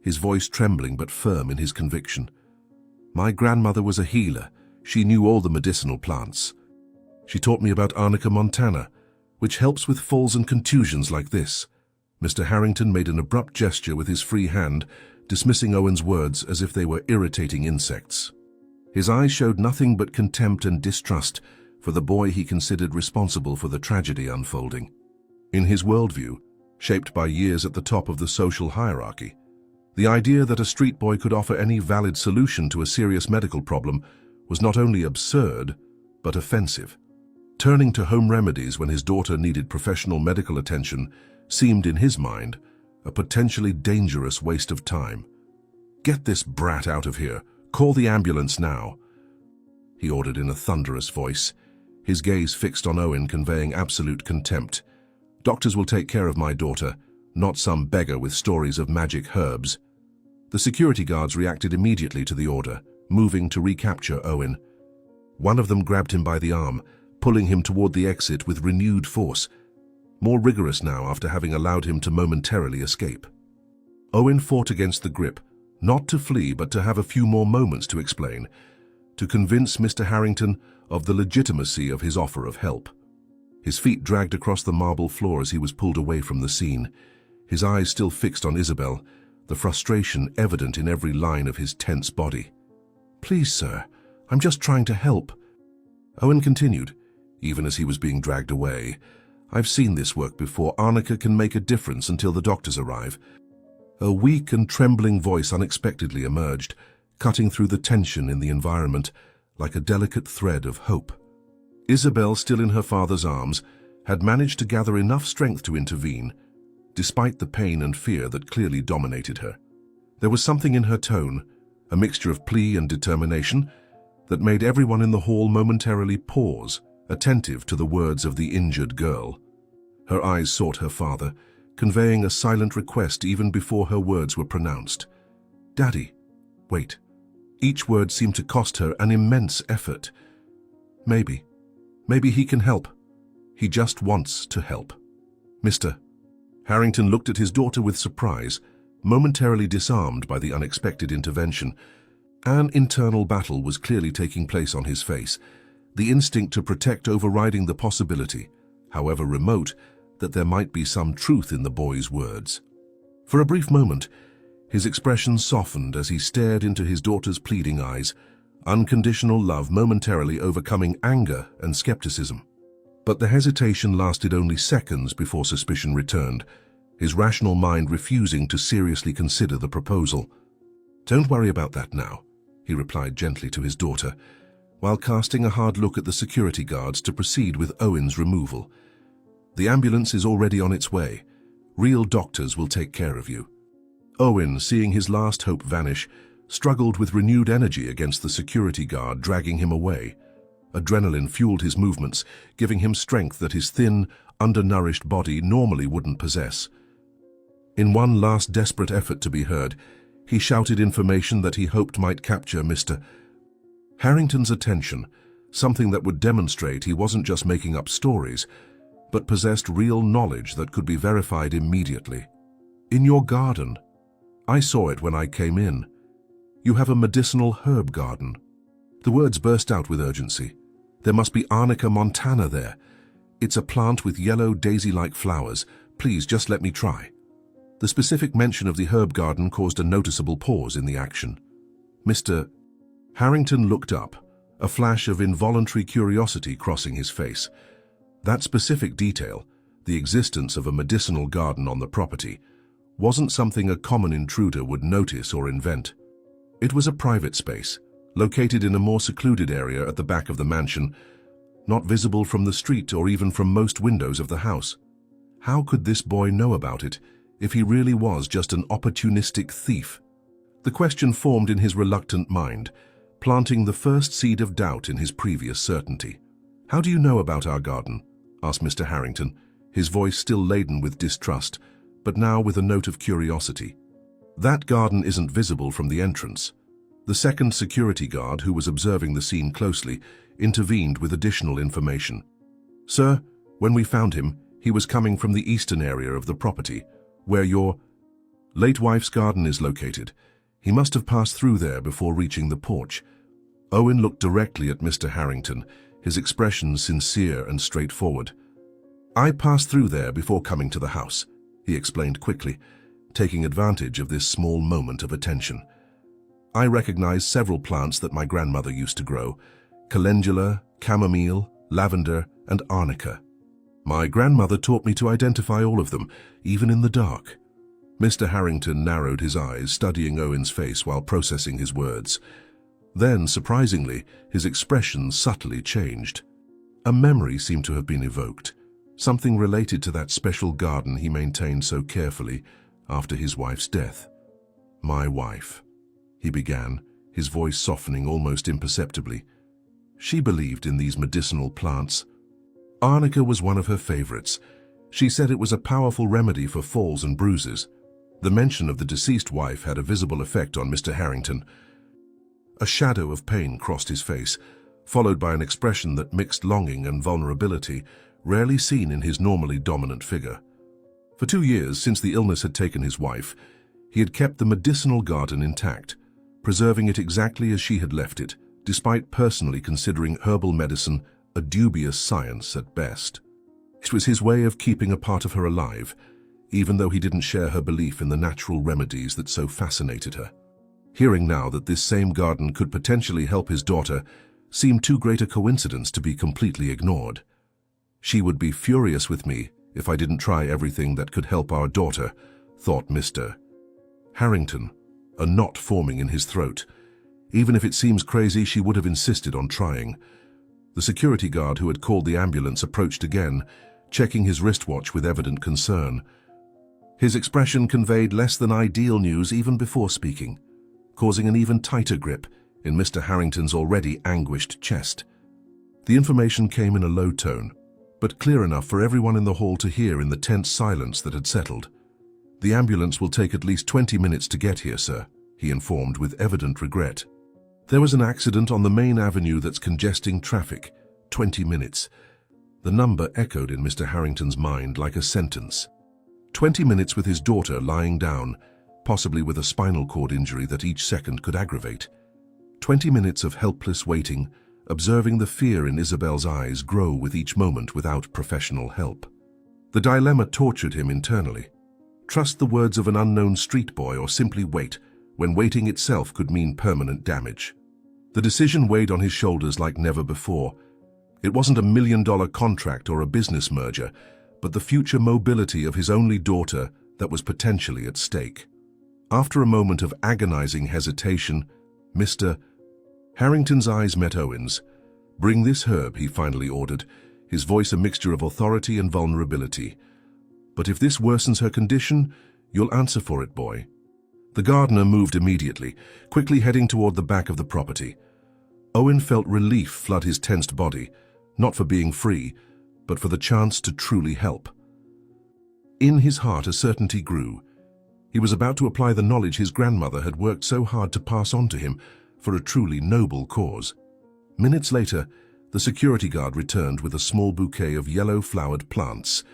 his voice trembling but firm in his conviction. "My grandmother was a healer. She knew all the medicinal plants. She taught me about Arnica montana, which helps with falls and contusions like this." Mr. Harrington made an abrupt gesture with his free hand, dismissing Owen's words as if they were irritating insects. His eyes showed nothing but contempt and distrust for the boy he considered responsible for the tragedy unfolding. In his worldview, shaped by years at the top of the social hierarchy, the idea that a street boy could offer any valid solution to a serious medical problem was not only absurd, but offensive. Turning to home remedies when his daughter needed professional medical attention seemed, in his mind, a potentially dangerous waste of time. "Get this brat out of here. Call the ambulance now," he ordered in a thunderous voice, his gaze fixed on Owen, conveying absolute contempt. "Doctors will take care of my daughter, not some beggar with stories of magic herbs." The security guards reacted immediately to the order, moving to recapture Owen. One of them grabbed him by the arm, pulling him toward the exit with renewed force, more rigorous now after having allowed him to momentarily escape. Owen fought against the grip, not to flee but to have a few more moments to explain, to convince Mr. Harrington of the legitimacy of his offer of help. His feet dragged across the marble floor as he was pulled away from the scene, his eyes still fixed on Isabel, the frustration evident in every line of his tense body. "Please, sir, I'm just trying to help." Owen continued, even as he was being dragged away. "I've seen this work before. Arnica can make a difference until the doctors arrive." A weak and trembling voice unexpectedly emerged, cutting through the tension in the environment like a delicate thread of hope. Isabel, still in her father's arms, had managed to gather enough strength to intervene, despite the pain and fear that clearly dominated her. There was something in her tone, a mixture of plea and determination, that made everyone in the hall momentarily pause, attentive to the words of the injured girl. Her eyes sought her father, conveying a silent request even before her words were pronounced. "Daddy, wait." Each word seemed to cost her an immense effort. Maybe he can help. He just wants to help." "Mr." Harrington looked at his daughter with surprise, momentarily disarmed by the unexpected intervention. An internal battle was clearly taking place on his face, the instinct to protect overriding the possibility, however remote, that there might be some truth in the boy's words. For a brief moment, his expression softened as he stared into his daughter's pleading eyes, unconditional love momentarily overcoming anger and skepticism. But the hesitation lasted only seconds before suspicion returned, his rational mind refusing to seriously consider the proposal. "Don't worry about that now," he replied gently to his daughter, while casting a hard look at the security guards to proceed with Owen's removal. "The ambulance is already on its way. Real doctors will take care of you." Owen, seeing his last hope vanish, struggled with renewed energy against the security guard dragging him away. Adrenaline fueled his movements, giving him strength that his thin, undernourished body normally wouldn't possess. In one last desperate effort to be heard, he shouted information that he hoped might capture Mr. Harrington's attention, something that would demonstrate he wasn't just making up stories, but possessed real knowledge that could be verified immediately. "In your garden. I saw it when I came in. You have a medicinal herb garden." The words burst out with urgency. "There must be Arnica montana there. It's a plant with yellow daisy-like flowers. Please, just let me try." The specific mention of the herb garden caused a noticeable pause in the action. Mr. Harrington looked up, a flash of involuntary curiosity crossing his face. That specific detail, the existence of a medicinal garden on the property, wasn't something a common intruder would notice or invent. It was a private space, located in a more secluded area at the back of the mansion, not visible from the street or even from most windows of the house. How could this boy know about it if he really was just an opportunistic thief? The question formed in his reluctant mind, planting the first seed of doubt in his previous certainty. "How do you know about our garden?" asked Mr. Harrington, his voice still laden with distrust, but now with a note of curiosity. "That garden isn't visible from the entrance." The second security guard, who was observing the scene closely, intervened with additional information. "Sir, when we found him, He was coming from the eastern area of the property, where your late wife's garden is located. He must have passed through there before reaching the porch. Owen looked directly at Mr. Harrington, his expression sincere and straightforward. I passed through there before coming to the house, he explained quickly, taking advantage of this small moment of attention. I recognized several plants that my grandmother used to grow: calendula, chamomile, lavender, and arnica. My grandmother taught me to identify all of them, even in the dark. Mr. Harrington narrowed his eyes, studying Owen's face while processing his words. Then, surprisingly, his expression subtly changed. A memory seemed to have been evoked, something related to that special garden he maintained so carefully after his wife's death. My wife, he began, his voice softening almost imperceptibly. She believed in these medicinal plants. Arnica was one of her favorites. She said it was a powerful remedy for falls and bruises. The mention of the deceased wife had a visible effect on Mr. Harrington. A shadow of pain crossed his face, followed by an expression that mixed longing and vulnerability, rarely seen in his normally dominant figure. For 2 years since the illness had taken his wife, he had kept the medicinal garden intact, preserving it exactly as she had left it, despite personally considering herbal medicine a dubious science at best. It was his way of keeping a part of her alive, even though he didn't share her belief in the natural remedies that so fascinated her. Hearing now that this same garden could potentially help his daughter seemed too great a coincidence to be completely ignored. She would be furious with me if I didn't try everything that could help our daughter, thought Mr. Harrington, a knot forming in his throat. Even if it seems crazy, she would have insisted on trying. The security guard who had called the ambulance approached again, checking his wristwatch with evident concern. His expression conveyed less than ideal news even before speaking, causing an even tighter grip in Mr. Harrington's already anguished chest. The information came in a low tone, but clear enough for everyone in the hall to hear in the tense silence that had settled. The ambulance will take at least 20 minutes to get here, sir, he informed with evident regret. There was an accident on the main avenue that's congesting traffic. 20 minutes. The number echoed in Mr. Harrington's mind like a sentence. 20 minutes with his daughter lying down, possibly with a spinal cord injury that each second could aggravate. 20 minutes of helpless waiting, observing the fear in Isabel's eyes grow with each moment without professional help. The dilemma tortured him internally. Trust the words of an unknown street boy or simply wait, when waiting itself could mean permanent damage. The decision weighed on his shoulders like never before. It wasn't a $1 million contract or a business merger, but the future mobility of his only daughter that was potentially at stake. After a moment of agonizing hesitation, Mr. Harrington's eyes met Owen's. "Bring this herb," he finally ordered, his voice a mixture of authority and vulnerability. "But if this worsens her condition, you'll answer for it, boy." The gardener moved immediately, quickly heading toward the back of the property. Owen felt relief flood his tensed body, not for being free, but for the chance to truly help. In his heart, a certainty grew. He was about to apply the knowledge his grandmother had worked so hard to pass on to him for a truly noble cause. Minutes later, the security guard returned with a small bouquet of yellow-flowered plants,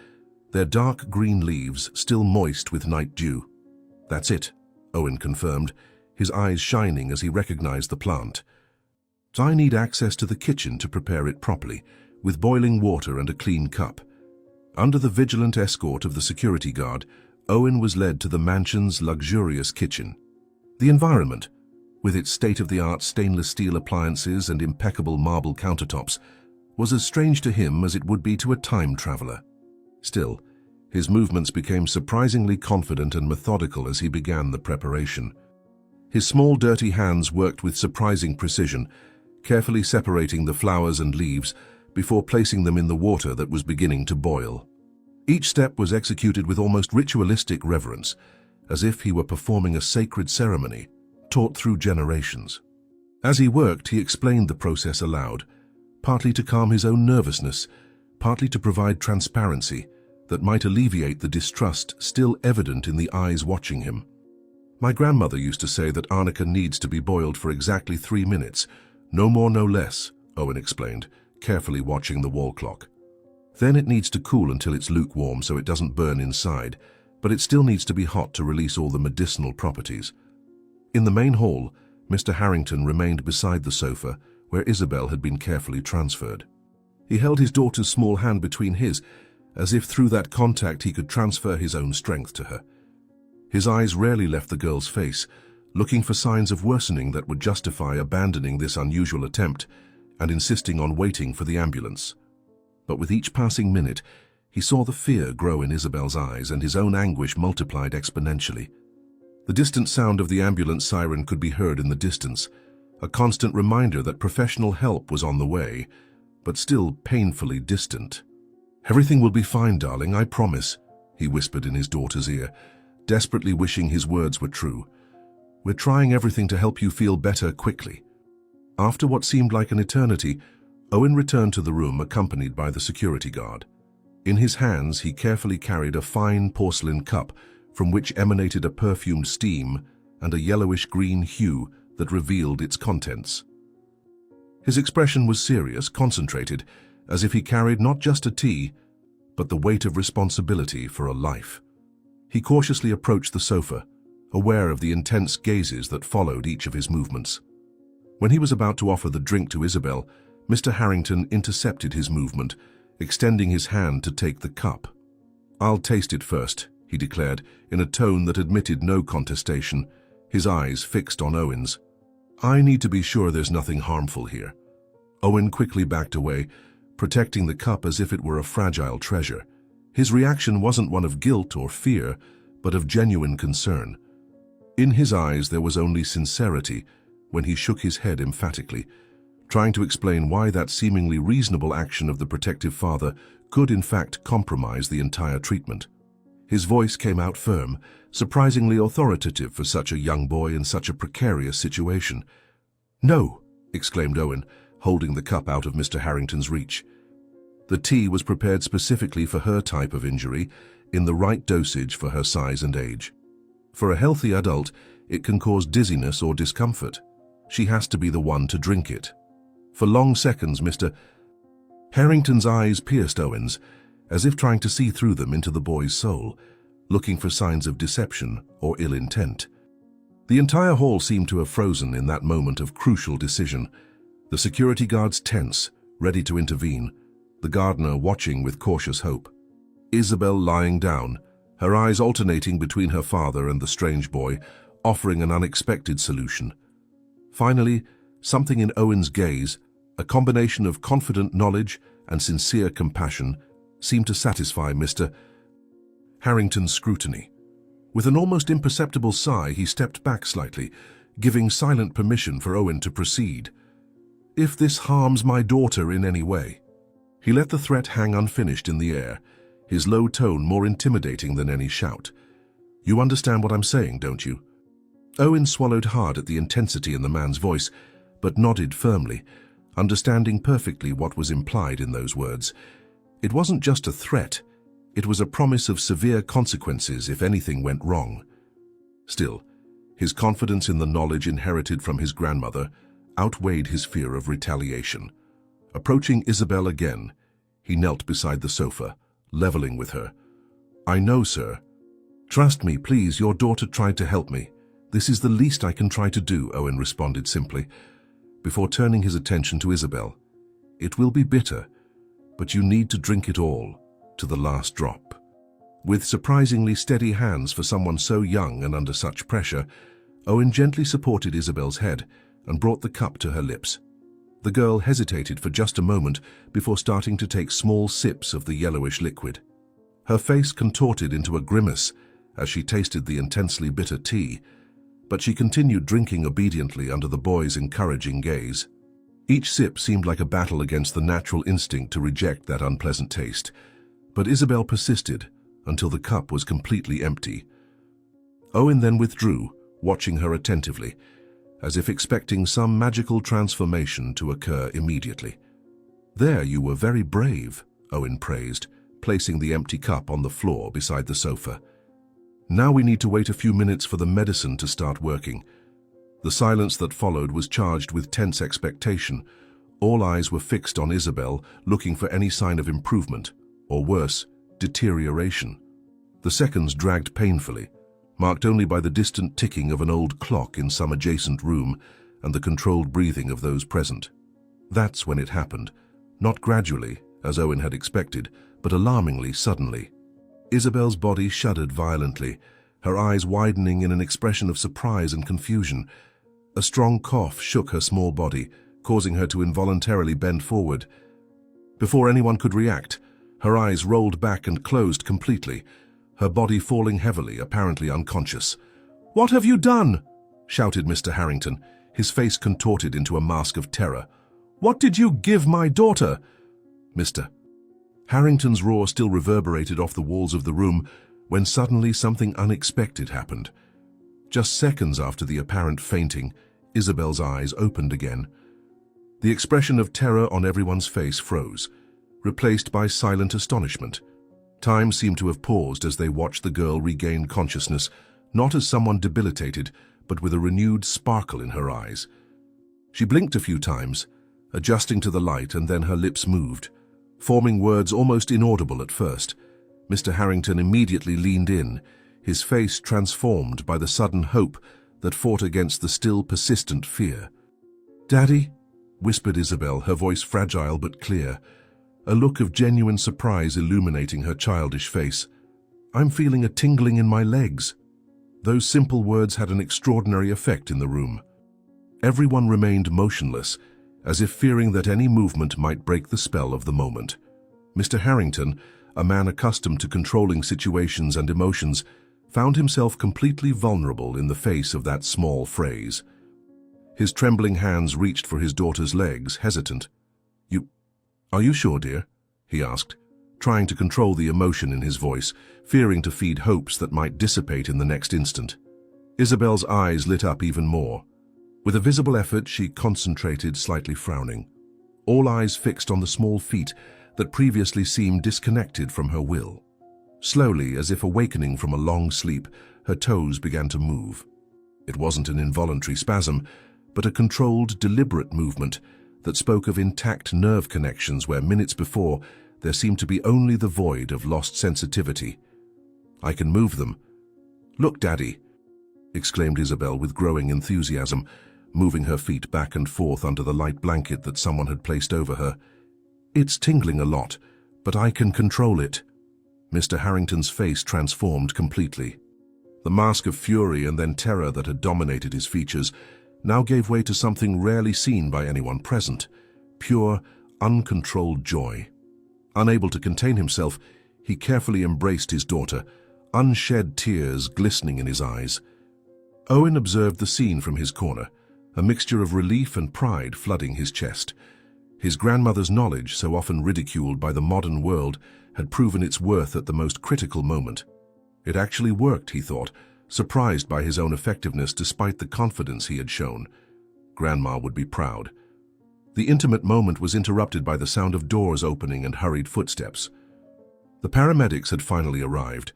their dark green leaves still moist with night dew. "That's it," Owen confirmed, his eyes shining as he recognized the plant. "I need access to the kitchen to prepare it properly, with boiling water and a clean cup." Under the vigilant escort of the security guard, Owen was led to the mansion's luxurious kitchen. The environment, with its state-of-the-art stainless steel appliances and impeccable marble countertops, was as strange to him as it would be to a time traveler. Still, his movements became surprisingly confident and methodical as he began the preparation. His small, dirty hands worked with surprising precision, carefully separating the flowers and leaves before placing them in the water that was beginning to boil. Each step was executed with almost ritualistic reverence, as if he were performing a sacred ceremony, taught through generations. As he worked, he explained the process aloud, partly to calm his own nervousness, partly to provide transparency that might alleviate the distrust still evident in the eyes watching him. "My grandmother used to say that arnica needs to be boiled for exactly 3 minutes, no more, no less," Owen explained, carefully watching the wall clock. Then it needs to cool until it's lukewarm so it doesn't burn inside, but it still needs to be hot to release all the medicinal properties. In the main hall, Mr. Harrington remained beside the sofa where Isabel had been carefully transferred. He held his daughter's small hand between his, as if through that contact he could transfer his own strength to her. His eyes rarely left the girl's face, looking for signs of worsening that would justify abandoning this unusual attempt and insisting on waiting for the ambulance. But with each passing minute, he saw the fear grow in Isabel's eyes and his own anguish multiplied exponentially. The distant sound of the ambulance siren could be heard in the distance, a constant reminder that professional help was on the way, but still painfully distant. "Everything will be fine, darling, I promise," he whispered in his daughter's ear, desperately wishing his words were true. "We're trying everything to help you feel better quickly." After what seemed like an eternity, Owen returned to the room accompanied by the security guard. In his hands, he carefully carried a fine porcelain cup from which emanated a perfumed steam and a yellowish-green hue that revealed its contents. His expression was serious, concentrated, as if he carried not just a tea, but the weight of responsibility for a life. He cautiously approached the sofa, aware of the intense gazes that followed each of his movements. When he was about to offer the drink to Isabel, Mr. Harrington intercepted his movement, extending his hand to take the cup. "I'll taste it first," he declared, in a tone that admitted no contestation, his eyes fixed on Owen's. "I need to be sure there's nothing harmful here." Owen quickly backed away, protecting the cup as if it were a fragile treasure. His reaction wasn't one of guilt or fear, but of genuine concern. In his eyes there was only sincerity when he shook his head emphatically, trying to explain why that seemingly reasonable action of the protective father could in fact compromise the entire treatment. His voice came out firm, surprisingly authoritative for such a young boy in such a precarious situation. "No!" exclaimed Owen, holding the cup out of Mr. Harrington's reach. The tea was prepared specifically for her type of injury, in the right dosage for her size and age. For a healthy adult, it can cause dizziness or discomfort. She has to be the one to drink it. For long seconds, Mr. Harrington's eyes pierced Owen's, as if trying to see through them into the boy's soul, looking for signs of deception or ill intent. The entire hall seemed to have frozen in that moment of crucial decision. The security guards tense, ready to intervene, the gardener watching with cautious hope. Isabel lying down, her eyes alternating between her father and the strange boy, offering an unexpected solution. Finally, something in Owen's gaze, a combination of confident knowledge and sincere compassion, seemed to satisfy Mr. Harrington's scrutiny. With an almost imperceptible sigh, he stepped back slightly, giving silent permission for Owen to proceed. "If this harms my daughter in any way." He let the threat hang unfinished in the air, his low tone more intimidating than any shout. "You understand what I'm saying, don't you?" Owen swallowed hard at the intensity in the man's voice, but nodded firmly, understanding perfectly what was implied in those words. It wasn't just a threat, it was a promise of severe consequences if anything went wrong. Still, his confidence in the knowledge inherited from his grandmother outweighed his fear of retaliation. Approaching Isabel again, he knelt beside the sofa, leveling with her. "I know, sir. Trust me, please, your daughter tried to help me. This is the least I can try to do," Owen responded simply, before turning his attention to Isabel. "It will be bitter, but you need to drink it all, to the last drop." With surprisingly steady hands for someone so young and under such pressure, Owen gently supported Isabel's head and brought the cup to her lips. The girl hesitated for just a moment before starting to take small sips of the yellowish liquid. Her face contorted into a grimace as she tasted the intensely bitter tea, but she continued drinking obediently under the boy's encouraging gaze. Each sip seemed like a battle against the natural instinct to reject that unpleasant taste, but Isabel persisted until the cup was completely empty. Owen then withdrew, watching her attentively, as if expecting some magical transformation to occur immediately. "There, you were very brave," Owen praised, placing the empty cup on the floor beside the sofa. "Now we need to wait a few minutes for the medicine to start working." The silence that followed was charged with tense expectation. All eyes were fixed on Isabel, looking for any sign of improvement, or worse, deterioration. The seconds dragged painfully, marked only by the distant ticking of an old clock in some adjacent room and the controlled breathing of those present. That's when it happened, not gradually, as Owen had expected, but alarmingly suddenly. Isabel's body shuddered violently, her eyes widening in an expression of surprise and confusion. A strong cough shook her small body, causing her to involuntarily bend forward. Before anyone could react, her eyes rolled back and closed completely, her body falling heavily, apparently unconscious. "What have you done?" shouted Mr. Harrington, his face contorted into a mask of terror. "What did you give my daughter?" Mr. Harrington's roar still reverberated off the walls of the room when suddenly something unexpected happened. Just seconds after the apparent fainting, Isabel's eyes opened again. The expression of terror on everyone's face froze, replaced by silent astonishment. Time seemed to have paused as they watched the girl regain consciousness, not as someone debilitated, but with a renewed sparkle in her eyes. She blinked a few times, adjusting to the light, and then her lips moved, forming words almost inaudible at first. Mr. Harrington immediately leaned in, his face transformed by the sudden hope that fought against the still persistent fear. "Daddy," whispered Isabel, her voice fragile but clear, a look of genuine surprise illuminating her childish face. "I'm feeling a tingling in my legs." Those simple words had an extraordinary effect in the room. Everyone remained motionless, as if fearing that any movement might break the spell of the moment. Mr. Harrington, a man accustomed to controlling situations and emotions, found himself completely vulnerable in the face of that small phrase. His trembling hands reached for his daughter's legs, hesitant. Are you sure, dear?" he asked, trying to control the emotion in his voice, fearing to feed hopes that might dissipate in the next instant. Isabel's eyes lit up even more. With a visible effort, she concentrated, slightly frowning, all eyes fixed on the small feet that previously seemed disconnected from her will. Slowly, as if awakening from a long sleep, her toes began to move. It wasn't an involuntary spasm, but a controlled, deliberate movement that spoke of intact nerve connections where minutes before there seemed to be only the void of lost sensitivity. "I can move them." "Look, Daddy," exclaimed Isabel with growing enthusiasm, moving her feet back and forth under the light blanket that someone had placed over her. "It's tingling a lot, but I can control it." Mr. Harrington's face transformed completely. The mask of fury and then terror that had dominated his features now gave way to something rarely seen by anyone present: pure, uncontrolled joy. Unable to contain himself, he carefully embraced his daughter, unshed tears glistening in his eyes. Owen observed the scene from his corner, a mixture of relief and pride flooding his chest. His grandmother's knowledge, so often ridiculed by the modern world, had proven its worth at the most critical moment. It actually worked, he thought, surprised by his own effectiveness despite the confidence he had shown. Grandma would be proud. The intimate moment was interrupted by the sound of doors opening and hurried footsteps. The paramedics had finally arrived,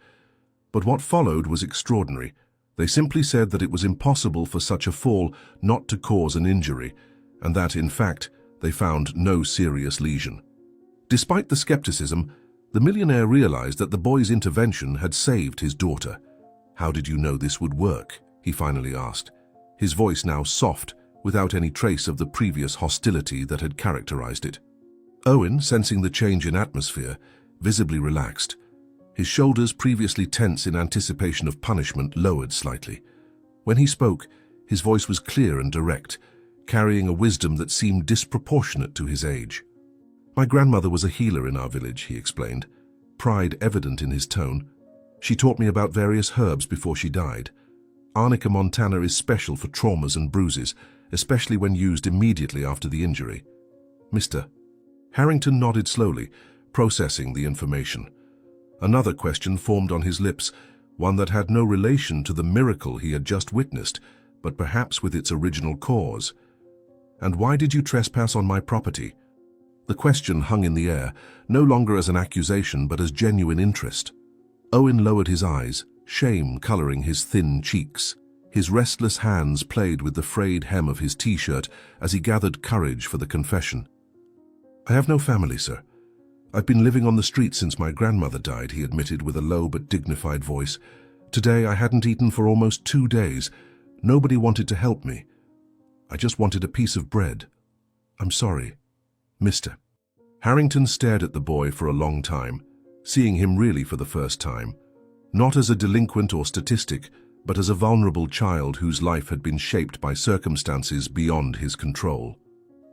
but what followed was extraordinary. They simply said that it was impossible for such a fall not to cause an injury, and that, in fact, they found no serious lesion. Despite the skepticism, the millionaire realized that the boy's intervention had saved his daughter. "How did you know this would work?" he finally asked, his voice now soft, without any trace of the previous hostility that had characterized it. Owen, sensing the change in atmosphere, visibly relaxed. His shoulders, previously tense in anticipation of punishment, lowered slightly. When he spoke, his voice was clear and direct, carrying a wisdom that seemed disproportionate to his age. "My grandmother was a healer in our village," he explained, pride evident in his tone. "She taught me about various herbs before she died. Arnica montana is special for traumas and bruises, especially when used immediately after the injury." Mr. Harrington nodded slowly, processing the information. Another question formed on his lips, one that had no relation to the miracle he had just witnessed, but perhaps with its original cause. "And why did you trespass on my property?" The question hung in the air, no longer as an accusation but as genuine interest. Owen lowered his eyes, shame coloring his thin cheeks. His restless hands played with the frayed hem of his t-shirt as he gathered courage for the confession. "I have no family, sir. "I've been living on the street since my grandmother died," he admitted with a low but dignified voice. "Today I hadn't eaten for almost 2 days. Nobody wanted to help me. I just wanted a piece of bread. I'm sorry, mister." Harrington stared at the boy for a long time, seeing him really for the first time, not as a delinquent or statistic, but as a vulnerable child whose life had been shaped by circumstances beyond his control.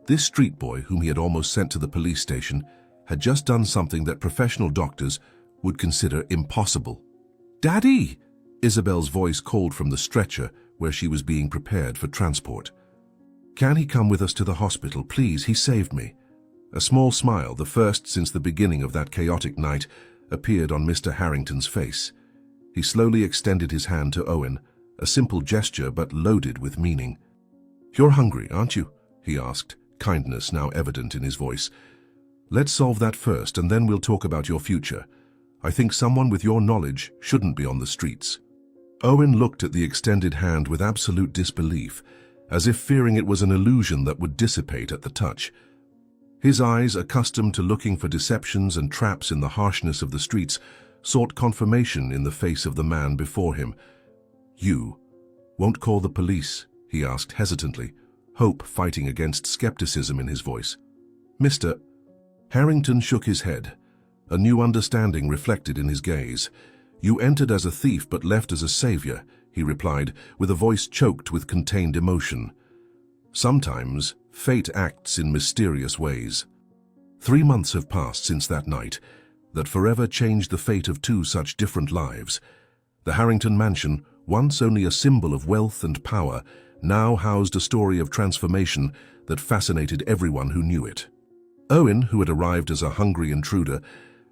This street boy, whom he had almost sent to the police station, had just done something that professional doctors would consider impossible. "Daddy!" Isabel's voice called from the stretcher where she was being prepared for transport. "Can he come with us to the hospital, please? He saved me." A small smile, the first since the beginning of that chaotic night, appeared on Mr. Harrington's face. He slowly extended his hand to Owen, a simple gesture but loaded with meaning. "You're hungry, aren't you?" he asked, kindness now evident in his voice. "Let's solve that first, and then we'll talk about your future. I think someone with your knowledge shouldn't be on the streets." Owen looked at the extended hand with absolute disbelief, as if fearing it was an illusion that would dissipate at the touch. His eyes, accustomed to looking for deceptions and traps in the harshness of the streets, sought confirmation in the face of the man before him. "You won't call the police?" he asked hesitantly, hope fighting against skepticism in his voice. "Mr. Harrington shook his head, a new understanding reflected in his gaze. "You entered as a thief but left as a savior," he replied, with a voice choked with contained emotion. "Sometimes fate acts in mysterious ways. 3 months have passed since that night that forever changed the fate of 2 such different lives. The Harrington mansion, once only a symbol of wealth and power, now housed a story of transformation that fascinated everyone who knew it. Owen, who had arrived as a hungry intruder,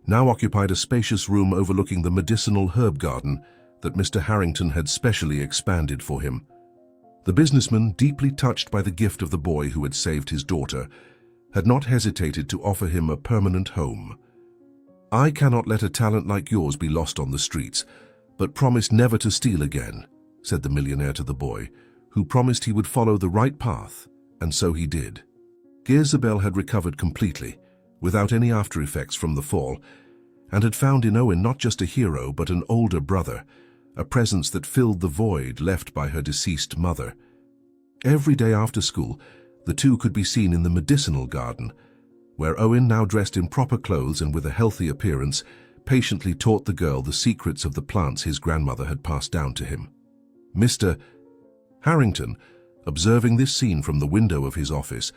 now occupied a spacious room overlooking the medicinal herb garden that Mr. Harrington had specially expanded for him. The businessman, deeply touched by the gift of the boy who had saved his daughter, had not hesitated to offer him a permanent home. "I cannot let a talent like yours be lost on the streets, but promise never to steal again," said the millionaire to the boy, who promised he would follow the right path, and so he did. Isabel had recovered completely, without any after-effects from the fall, and had found in Owen not just a hero but an older brother, a presence that filled the void left by her deceased mother. Every day after school, the two could be seen in the medicinal garden, where Owen, now dressed in proper clothes and with a healthy appearance, patiently taught the girl the secrets of the plants his grandmother had passed down to him. Mr. Harrington, observing this scene from the window of his office,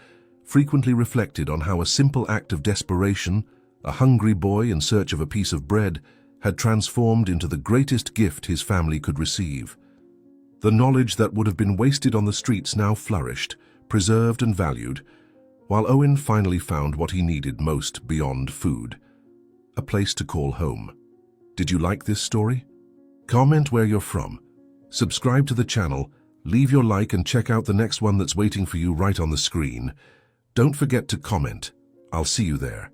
frequently reflected on how a simple act of desperation, a hungry boy in search of a piece of bread, had transformed into the greatest gift his family could receive. The knowledge that would have been wasted on the streets now flourished, preserved and valued, while Owen finally found what he needed most beyond food: a place to call home. Did you like this story? Comment where you're from, subscribe to the channel, leave your like and check out the next one that's waiting for you right on the screen. Don't forget to comment. I'll see you there.